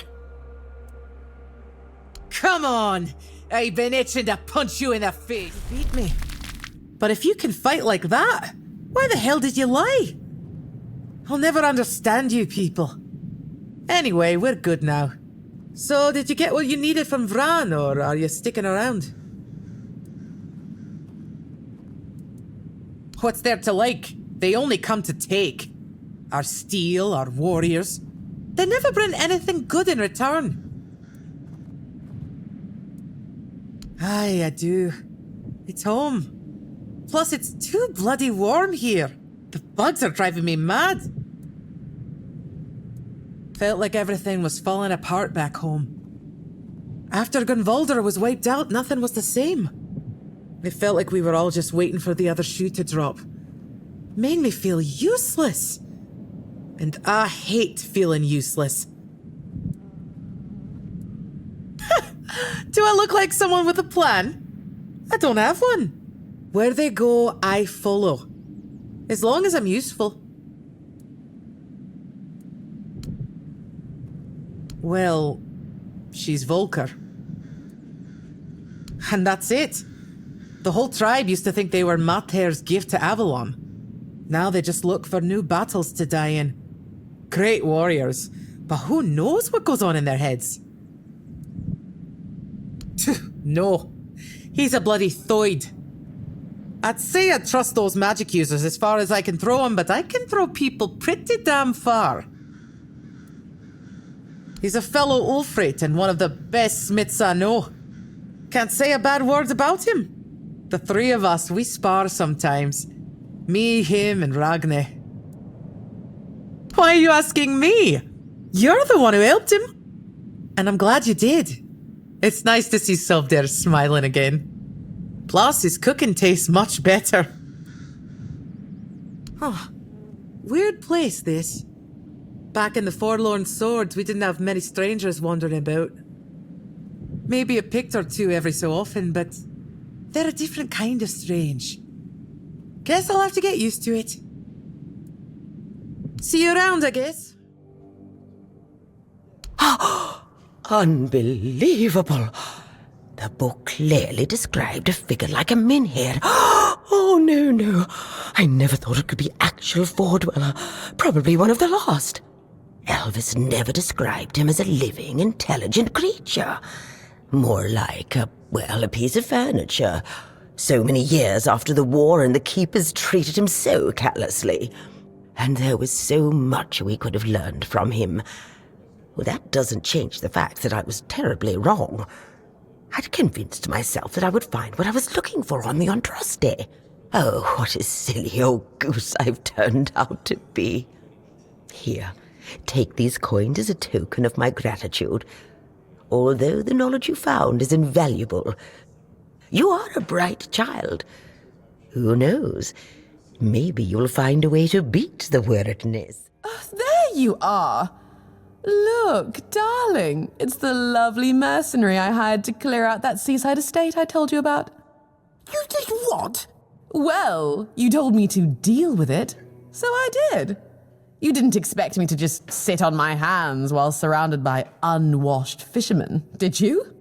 Come on! I've been itching to punch you in the face. You beat me. But if you can fight like that, why the hell did you lie? I'll never understand you people. Anyway, we're good now. So, did you get what you needed from Vran, or are you sticking around? What's there to like? They only come to take. Our steel, our warriors. They never bring anything good in return. Aye, I do. It's home. Plus, it's too bloody warm here. The bugs are driving me mad. Felt like everything was falling apart back home. After Gunvalder was wiped out, nothing was the same. It felt like we were all just waiting for the other shoe to drop. Made me feel useless. And I hate feeling useless. Do I look like someone with a plan? I don't have one. Where they go, I follow. As long as I'm useful. Well, she's Volker. And that's it. The whole tribe used to think they were Mater's gift to Avalon. Now they just look for new battles to die in. Great warriors, but who knows what goes on in their heads? No, he's a bloody Thoid. I'd say I trust those magic users as far as I can throw them, but I can throw people pretty damn far. He's a fellow Ulfrite and one of the best smiths I know. Can't say a bad word about him. The 3 of us, we spar sometimes. Me, him, and Ragne. Why are you asking me? You're the one who helped him. And I'm glad you did. It's nice to see Sobder smiling again. Plus, his cooking tastes much better. Oh, weird place, this. Back in the Forlorn Swords, we didn't have many strangers wandering about. Maybe a pict or 2 every so often, but they're a different kind of strange. Guess I'll have to get used to it. See you around, I guess. Unbelievable. The book clearly described a figure like a menhir. Oh, no. I never thought it could be actual Fordweller. Probably one of the last. Elvis never described him as a living, intelligent creature. More like a piece of furniture. So many years after the war, and the keepers treated him so callously. And there was so much we could have learned from him. Well, that doesn't change the fact that I was terribly wrong. I'd convinced myself that I would find what I was looking for on the Andraste. Oh, what a silly old goose I've turned out to be. Here, take these coins as a token of my gratitude. Although the knowledge you found is invaluable, you are a bright child. Who knows? Maybe you'll find a way to beat the weirdness. Oh, there you are. Look, darling, it's the lovely mercenary I hired to clear out that seaside estate I told you about. You did what? Well, you told me to deal with it, so I did. You didn't expect me to just sit on my hands while surrounded by unwashed fishermen, did you?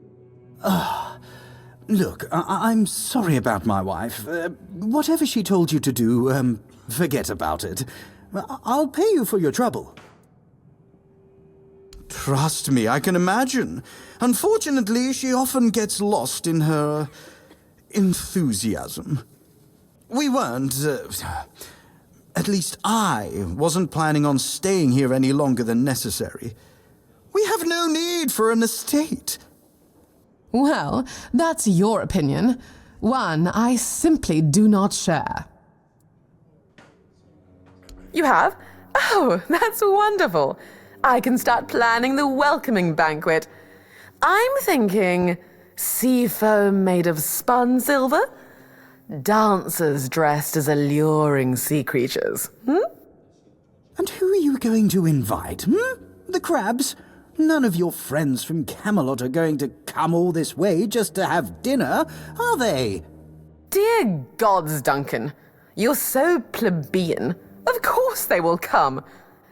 Look, I'm sorry about my wife. Whatever she told you to do, forget about it. I'll pay you for your trouble. Trust me, I can imagine. Unfortunately, she often gets lost in her enthusiasm. We weren't, at least I wasn't planning on staying here any longer than necessary. We have no need for an estate. Well, that's your opinion. One I simply do not share. You have? Oh, that's wonderful. I can start planning the welcoming banquet. I'm thinking sea foam made of spun silver, dancers dressed as alluring sea creatures. And who are you going to invite, The crabs? None of your friends from Camelot are going to come all this way just to have dinner, are they? Dear gods, Duncan. You're so plebeian. Of course they will come.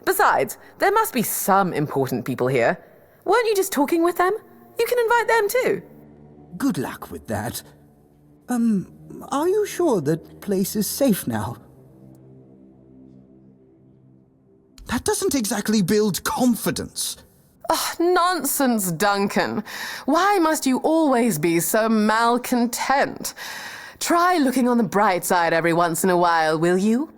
Besides, there must be some important people here. Weren't you just talking with them? You can invite them too. Good luck with that. Are you sure that place is safe now? That doesn't exactly build confidence. Oh, nonsense, Duncan. Why must you always be so malcontent? Try looking on the bright side every once in a while, will you?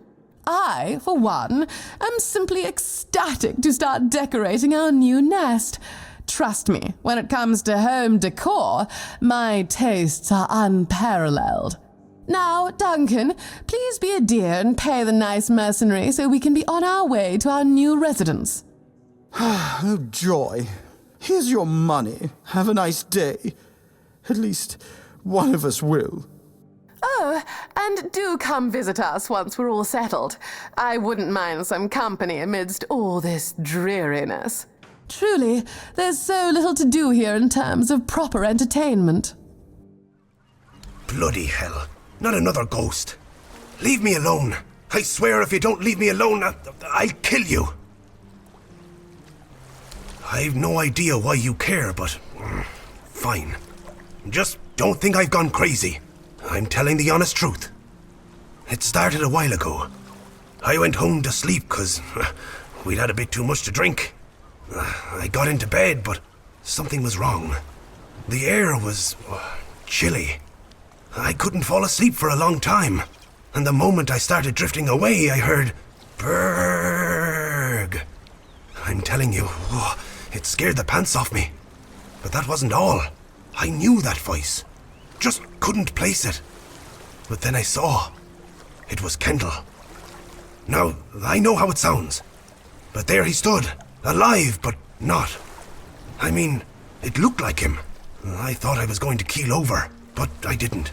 I, for one, am simply ecstatic to start decorating our new nest. Trust me, when it comes to home decor, my tastes are unparalleled. Now, Duncan, please be a dear and pay the nice mercenary so we can be on our way to our new residence. Oh, joy. Here's your money. Have a nice day. At least one of us will. Oh, and do come visit us once we're all settled. I wouldn't mind some company amidst all this dreariness. Truly, there's so little to do here in terms of proper entertainment. Bloody hell. Not another ghost. Leave me alone. I swear if you don't leave me alone, I'll kill you. I've no idea why you care, but fine. Just don't think I've gone crazy. I'm telling the honest truth. It started a while ago. I went home to sleep because we'd had a bit too much to drink. I got into bed, but something was wrong. The air was chilly. I couldn't fall asleep for a long time. And the moment I started drifting away, I heard Berg. I'm telling you, it scared the pants off me. But that wasn't all. I knew that voice. Just couldn't place it. But then I saw. It was Kendall. Now, I know how it sounds. But there he stood, alive, but not. I mean, it looked like him. I thought I was going to keel over, but I didn't.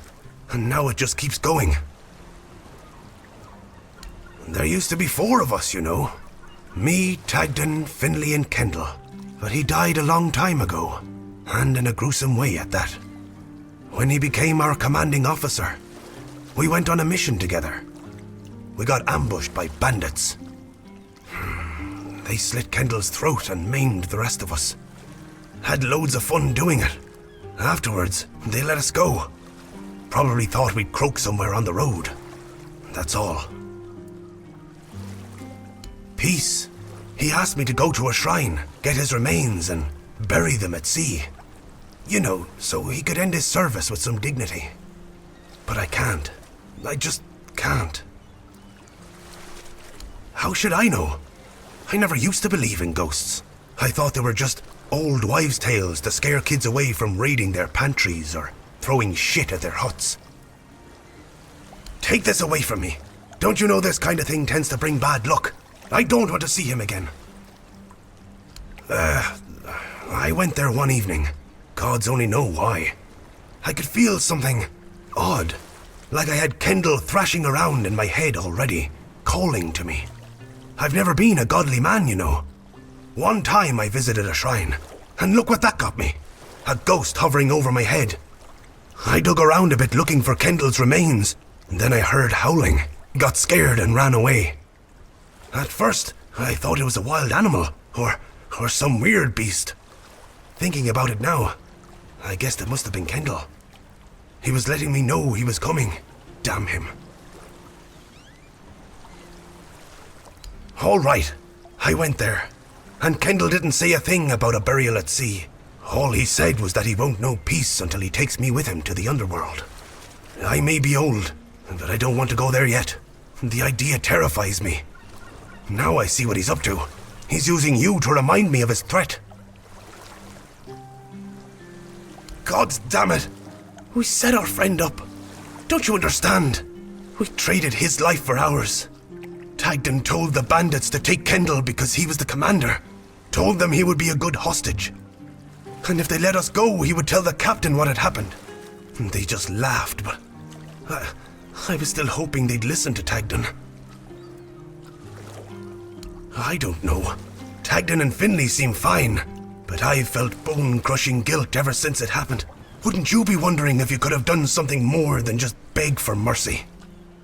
And now it just keeps going. There used to be 4 of us, you know. Me, Tagden, Finley, and Kendall. But he died a long time ago, and in a gruesome way at that. When he became our commanding officer, we went on a mission together. We got ambushed by bandits. They slit Kendall's throat and maimed the rest of us. Had loads of fun doing it. Afterwards, they let us go. Probably thought we'd croak somewhere on the road. That's all. Peace He asked me to go to a shrine, get his remains, and bury them at sea. You know, so he could end his service with some dignity. But I can't. I just can't. How should I know? I never used to believe in ghosts. I thought they were just old wives' tales to scare kids away from raiding their pantries or throwing shit at their huts. Take this away from me. Don't you know this kind of thing tends to bring bad luck? I don't want to see him again. I went there one evening. Gods only know why. I could feel something odd. Like I had Kendall thrashing around in my head already, calling to me. I've never been a godly man, you know. One time I visited a shrine, and look what that got me. A ghost hovering over my head. I dug around a bit looking for Kendall's remains, and then I heard howling, got scared and ran away. At first, I thought it was a wild animal, or some weird beast. Thinking about it now, I guessed it must have been Kendall. He was letting me know he was coming. Damn him. All right, I went there, and Kendall didn't say a thing about a burial at sea. All he said was that he won't know peace until he takes me with him to the underworld. I may be old, but I don't want to go there yet. The idea terrifies me. Now I see what he's up to. He's using you to remind me of his threat. God damn it! We set our friend up. Don't you understand? We traded his life for ours. Tagden told the bandits to take Kendall because he was the commander. Told them he would be a good hostage. And if they let us go, he would tell the captain what had happened. And they just laughed, but I was still hoping they'd listen to Tagden. I don't know. Tagden and Finley seem fine, but I've felt bone-crushing guilt ever since it happened. Wouldn't you be wondering if you could have done something more than just beg for mercy?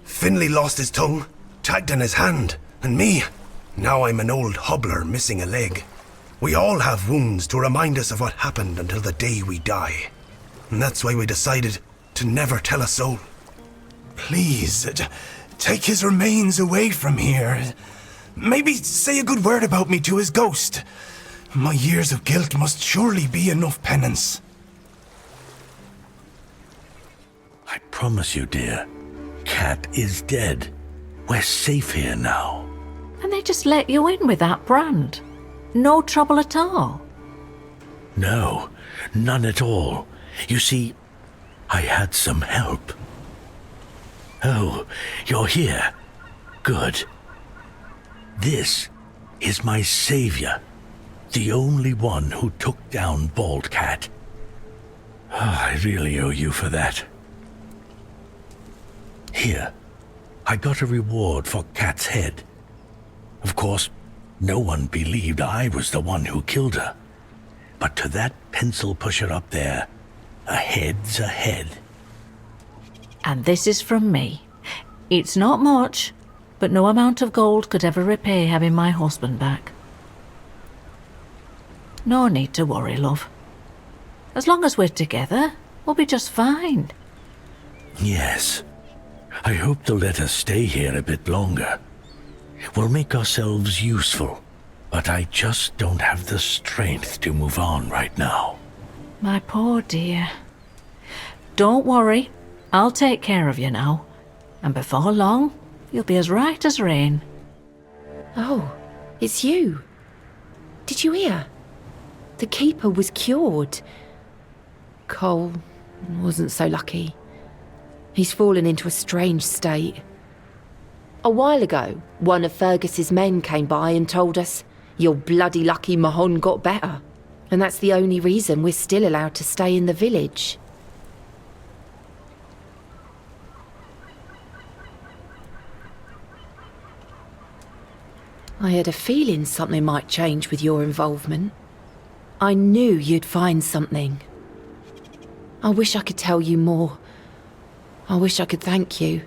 Finley lost his tongue, Tagden his hand, and me. Now I'm an old hobbler missing a leg. We all have wounds to remind us of what happened until the day we die. And that's why we decided to never tell a soul. Please, take his remains away from here. Maybe say a good word about me to his ghost. My years of guilt must surely be enough penance. I promise you, dear, Cat is dead. We're safe here now. And they just let you in with that brand? No trouble at all? No, none at all. You see, I had some help. Oh, you're here. Good. This is my savior, the only one who took down Bald Cat. Oh, I really owe you for that. Here, I got a reward for Cat's head. Of course, no one believed I was the one who killed her. But to that pencil pusher up there, a head's a head. And this is from me. It's not much, but no amount of gold could ever repay having my husband back. No need to worry, love. As long as we're together, we'll be just fine. Yes. I hope they'll let us stay here a bit longer. We'll make ourselves useful, but I just don't have the strength to move on right now. My poor dear. Don't worry, I'll take care of you now. And before long, you'll be as right as rain. Oh, it's you. Did you hear? The keeper was cured. Cole wasn't so lucky. He's fallen into a strange state. A while ago, one of Fergus's men came by and told us, "You're bloody lucky Mahon got better." And that's the only reason we're still allowed to stay in the village. I had a feeling something might change with your involvement. I knew you'd find something. I wish I could tell you more. I wish I could thank you.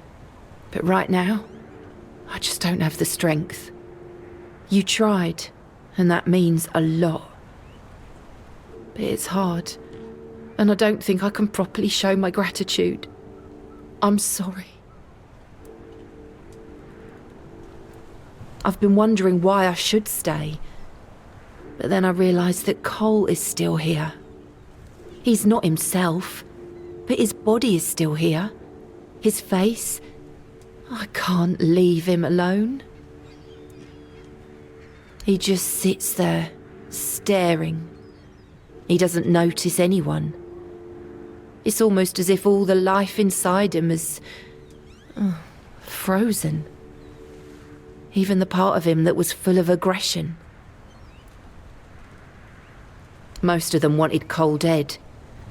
But right now, I just don't have the strength. You tried, and that means a lot. But it's hard, and I don't think I can properly show my gratitude. I'm sorry. I've been wondering why I should stay. But then I realised that Cole is still here. He's not himself, but his body is still here. His face. I can't leave him alone. He just sits there, staring. He doesn't notice anyone. It's almost as if all the life inside him is frozen. Even the part of him that was full of aggression. Most of them wanted Cole dead,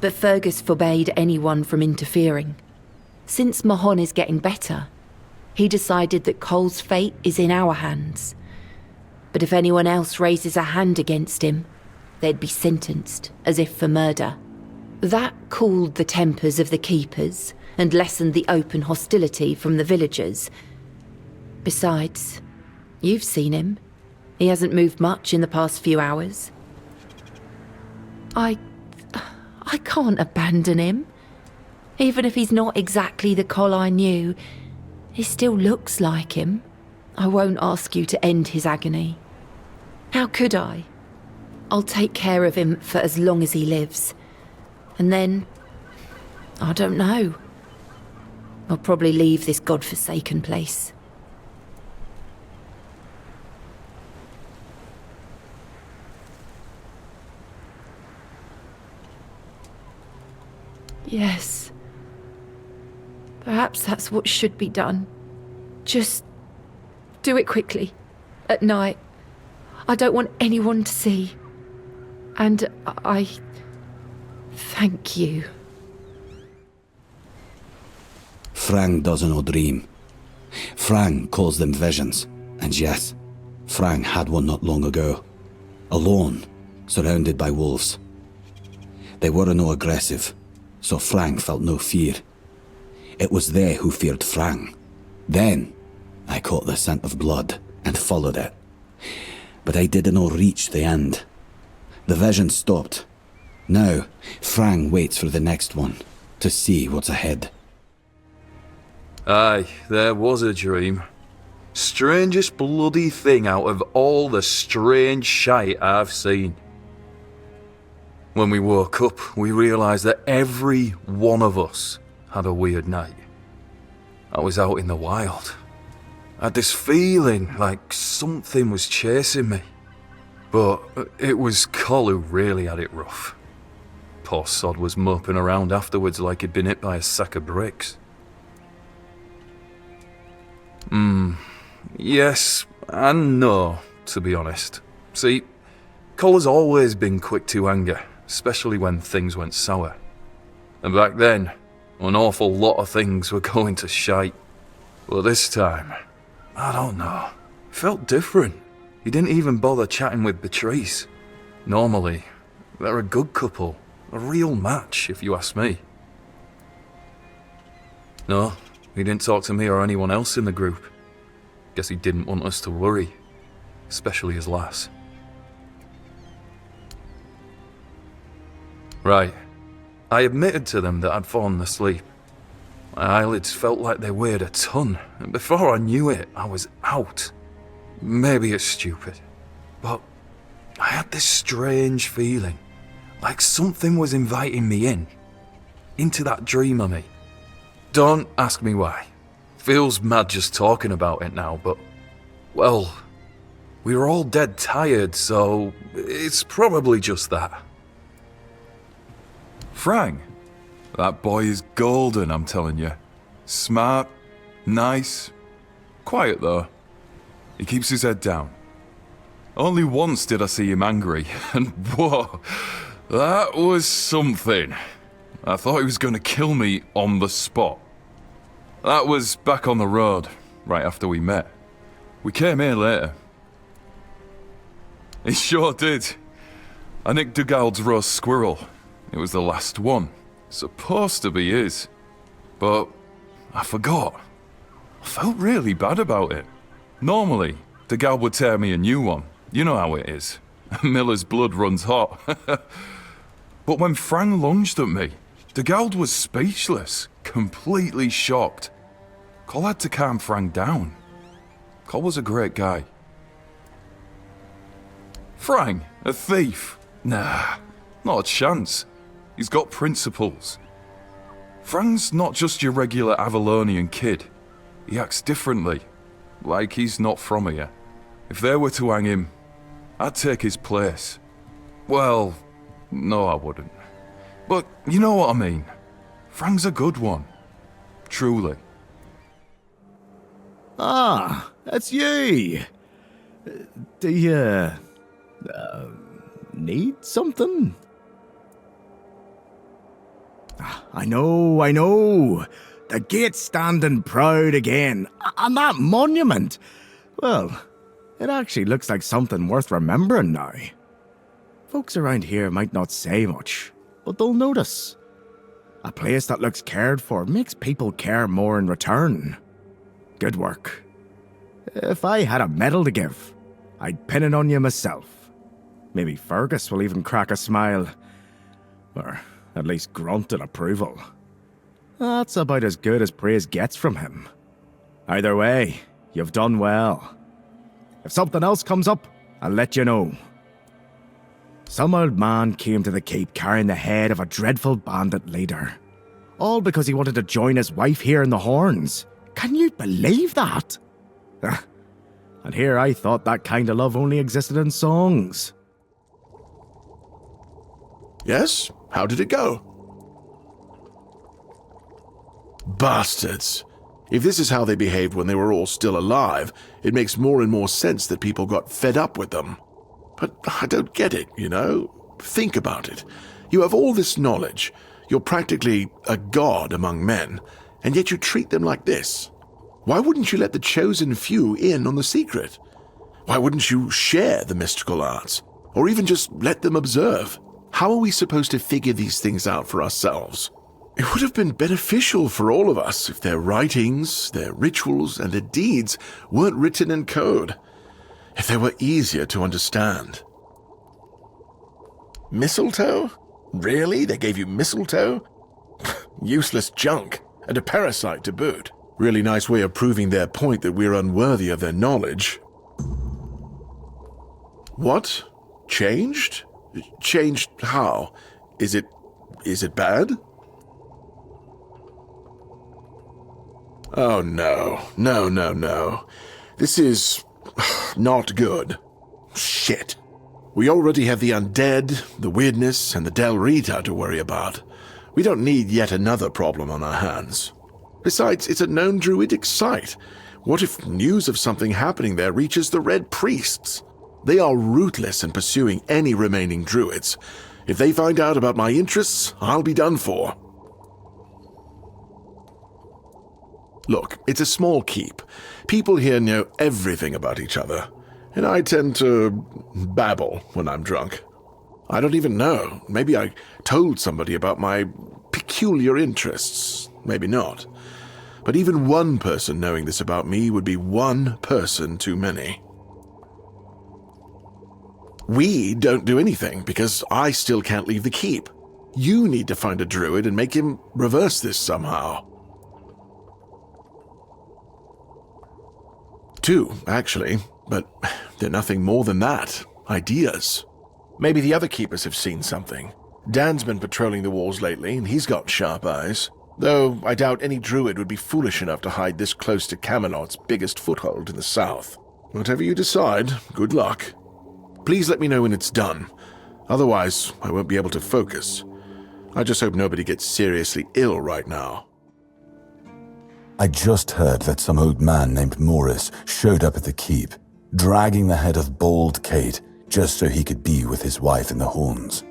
but Fergus forbade anyone from interfering. Since Mahon is getting better, he decided that Cole's fate is in our hands. But if anyone else raises a hand against him, they'd be sentenced, as if for murder. That cooled the tempers of the keepers and lessened the open hostility from the villagers. Besides, you've seen him. He hasn't moved much in the past few hours. I can't abandon him. Even if he's not exactly the Cole I knew, he still looks like him. I won't ask you to end his agony. How could I? I'll take care of him for as long as he lives. And then, I don't know. I'll probably leave this godforsaken place. Yes. Perhaps that's what should be done. Just do it quickly, at night. I don't want anyone to see. And I thank you. Frang doesn't know dream. Frang calls them visions. And yes, Frang had one not long ago. Alone, surrounded by wolves. They were no aggressive, so Frang felt no fear. It was they who feared Frang. Then, I caught the scent of blood and followed it. But I didn't reach the end. The vision stopped. Now, Frang waits for the next one, to see what's ahead. Aye, there was a dream. Strangest bloody thing out of all the strange shite I've seen. When we woke up, we realised that every one of us had a weird night. I was out in the wild. I had this feeling like something was chasing me. But it was Cole who really had it rough. Poor sod was moping around afterwards like he'd been hit by a sack of bricks. Yes and no, to be honest. See, Cole has always been quick to anger, especially when things went sour. And back then, an awful lot of things were going to shite. But this time, I don't know, it felt different. He didn't even bother chatting with Beatrice. Normally, they're a good couple, a real match, if you ask me. No, he didn't talk to me or anyone else in the group. Guess he didn't want us to worry, especially his lass. Right, I admitted to them that I'd fallen asleep. My eyelids felt like they weighed a ton, and before I knew it, I was out. Maybe it's stupid, but I had this strange feeling, like something was inviting me into that dream of me. Don't ask me why. Feels mad just talking about it now, but, well, we were all dead tired, so it's probably just that. Frang, that boy is golden, I'm telling you. Smart, nice, quiet though. He keeps his head down. Only once did I see him angry, and whoa, that was something. I thought he was going to kill me on the spot. That was back on the road, right after we met. We came here later. He sure did. I nicked Dugald's roast squirrel. It was the last one. Supposed to be his. But I forgot. I felt really bad about it. Normally, Dugald would tear me a new one. You know how it is. Miller's blood runs hot. But when Frang lunged at me, Dugald was speechless, completely shocked. Cole had to calm Frang down. Cole was a great guy. Frang, a thief? Nah, not a chance. He's got principles. Frang's not just your regular Avalonian kid. He acts differently, like he's not from here. If they were to hang him, I'd take his place. Well, no I wouldn't. But you know what I mean. Frang's a good one. Truly. Ah, that's you. Do you... need something? I know. The gate's standing proud again. And that monument. Well, it actually looks like something worth remembering now. Folks around here might not say much, but they'll notice. A place that looks cared for makes people care more in return. Good work. If I had a medal to give, I'd pin it on you myself. Maybe Fergus will even crack a smile. Or at least grunt in approval. That's about as good as praise gets from him. Either way, you've done well. If something else comes up, I'll let you know. Some old man came to the keep carrying the head of a dreadful bandit leader. All because he wanted to join his wife here in the Horns. Can you believe that? And here I thought that kind of love only existed in songs. Yes? How did it go? Bastards. If this is how they behaved when they were all still alive, it makes more and more sense that people got fed up with them. But I don't get it, you know? Think about it. You have all this knowledge. You're practically a god among men, and yet you treat them like this. Why wouldn't you let the chosen few in on the secret? Why wouldn't you share the mystical arts? Or even just let them observe? How are we supposed to figure these things out for ourselves? It would have been beneficial for all of us if their writings, their rituals, and their deeds weren't written in code. If they were easier to understand. Mistletoe? Really? They gave you mistletoe? Useless junk, and a parasite to boot. Really nice way of proving their point that we're unworthy of their knowledge. What? Changed? Changed how? Is it bad? Oh no. This is not good. Shit. We already have the undead, the weirdness, and the Del Rita to worry about. We don't need yet another problem on our hands. Besides, it's a known druidic site. What if news of something happening there reaches the Red Priests? They are ruthless in pursuing any remaining druids. If they find out about my interests, I'll be done for. Look, it's a small keep. People here know everything about each other, and I tend to babble when I'm drunk. I don't even know. Maybe I told somebody about my peculiar interests. Maybe not. But even one person knowing this about me would be one person too many. We don't do anything because I still can't leave the keep. You need to find a druid and make him reverse this somehow. 2, actually, but they're nothing more than that. Ideas. Maybe the other keepers have seen something. Dan's been patrolling the walls lately, and he's got sharp eyes. Though I doubt any druid would be foolish enough to hide this close to Camelot's biggest foothold in the south. Whatever you decide, good luck. Please let me know when it's done. Otherwise, I won't be able to focus. I just hope nobody gets seriously ill right now. I just heard that some old man named Morris showed up at the keep, dragging the head of bald Kate just so he could be with his wife in the Horns.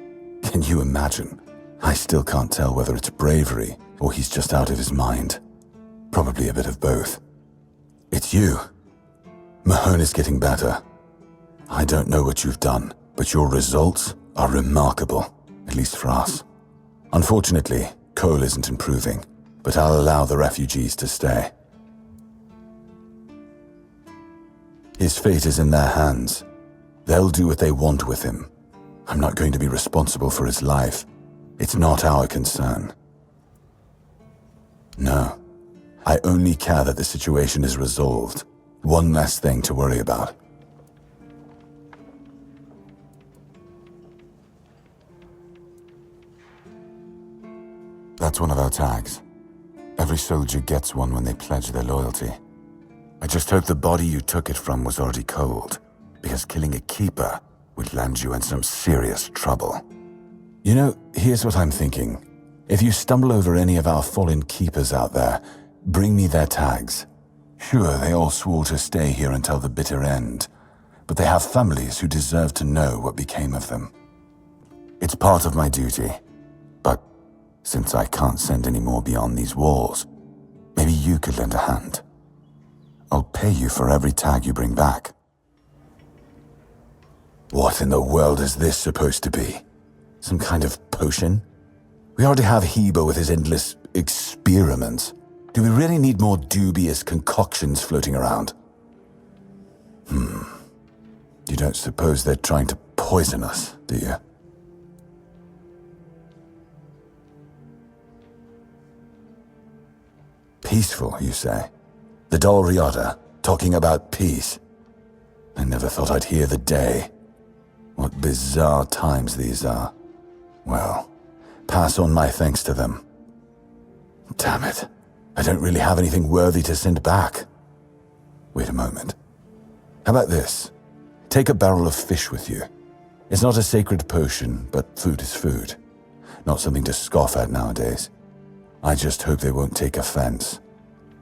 Can you imagine? I still can't tell whether it's bravery or he's just out of his mind. Probably a bit of both. It's you. Mahone is getting better. I don't know what you've done, but your results are remarkable, at least for us. Unfortunately, Cole isn't improving, but I'll allow the refugees to stay. His fate is in their hands. They'll do what they want with him. I'm not going to be responsible for his life. It's not our concern. No. I only care that the situation is resolved. One less thing to worry about. That's one of our tags. Every soldier gets one when they pledge their loyalty. I just hope the body you took it from was already cold, because killing a keeper would land you in some serious trouble. You know, here's what I'm thinking. If you stumble over any of our fallen keepers out there, bring me their tags. Sure, they all swore to stay here until the bitter end, but they have families who deserve to know what became of them. It's part of my duty, but since I can't send any more beyond these walls, maybe you could lend a hand. I'll pay you for every tag you bring back. What in the world is this supposed to be? Some kind of potion? We already have Heber with his endless experiments. Do we really need more dubious concoctions floating around? You don't suppose they're trying to poison us, do you? Peaceful, you say? The Dol Riata, talking about peace. I never thought I'd hear the day. What bizarre times these are. Well, pass on my thanks to them. Damn it. I don't really have anything worthy to send back. Wait a moment. How about this? Take a barrel of fish with you. It's not a sacred potion, but food is food. Not something to scoff at nowadays. I just hope they won't take offense.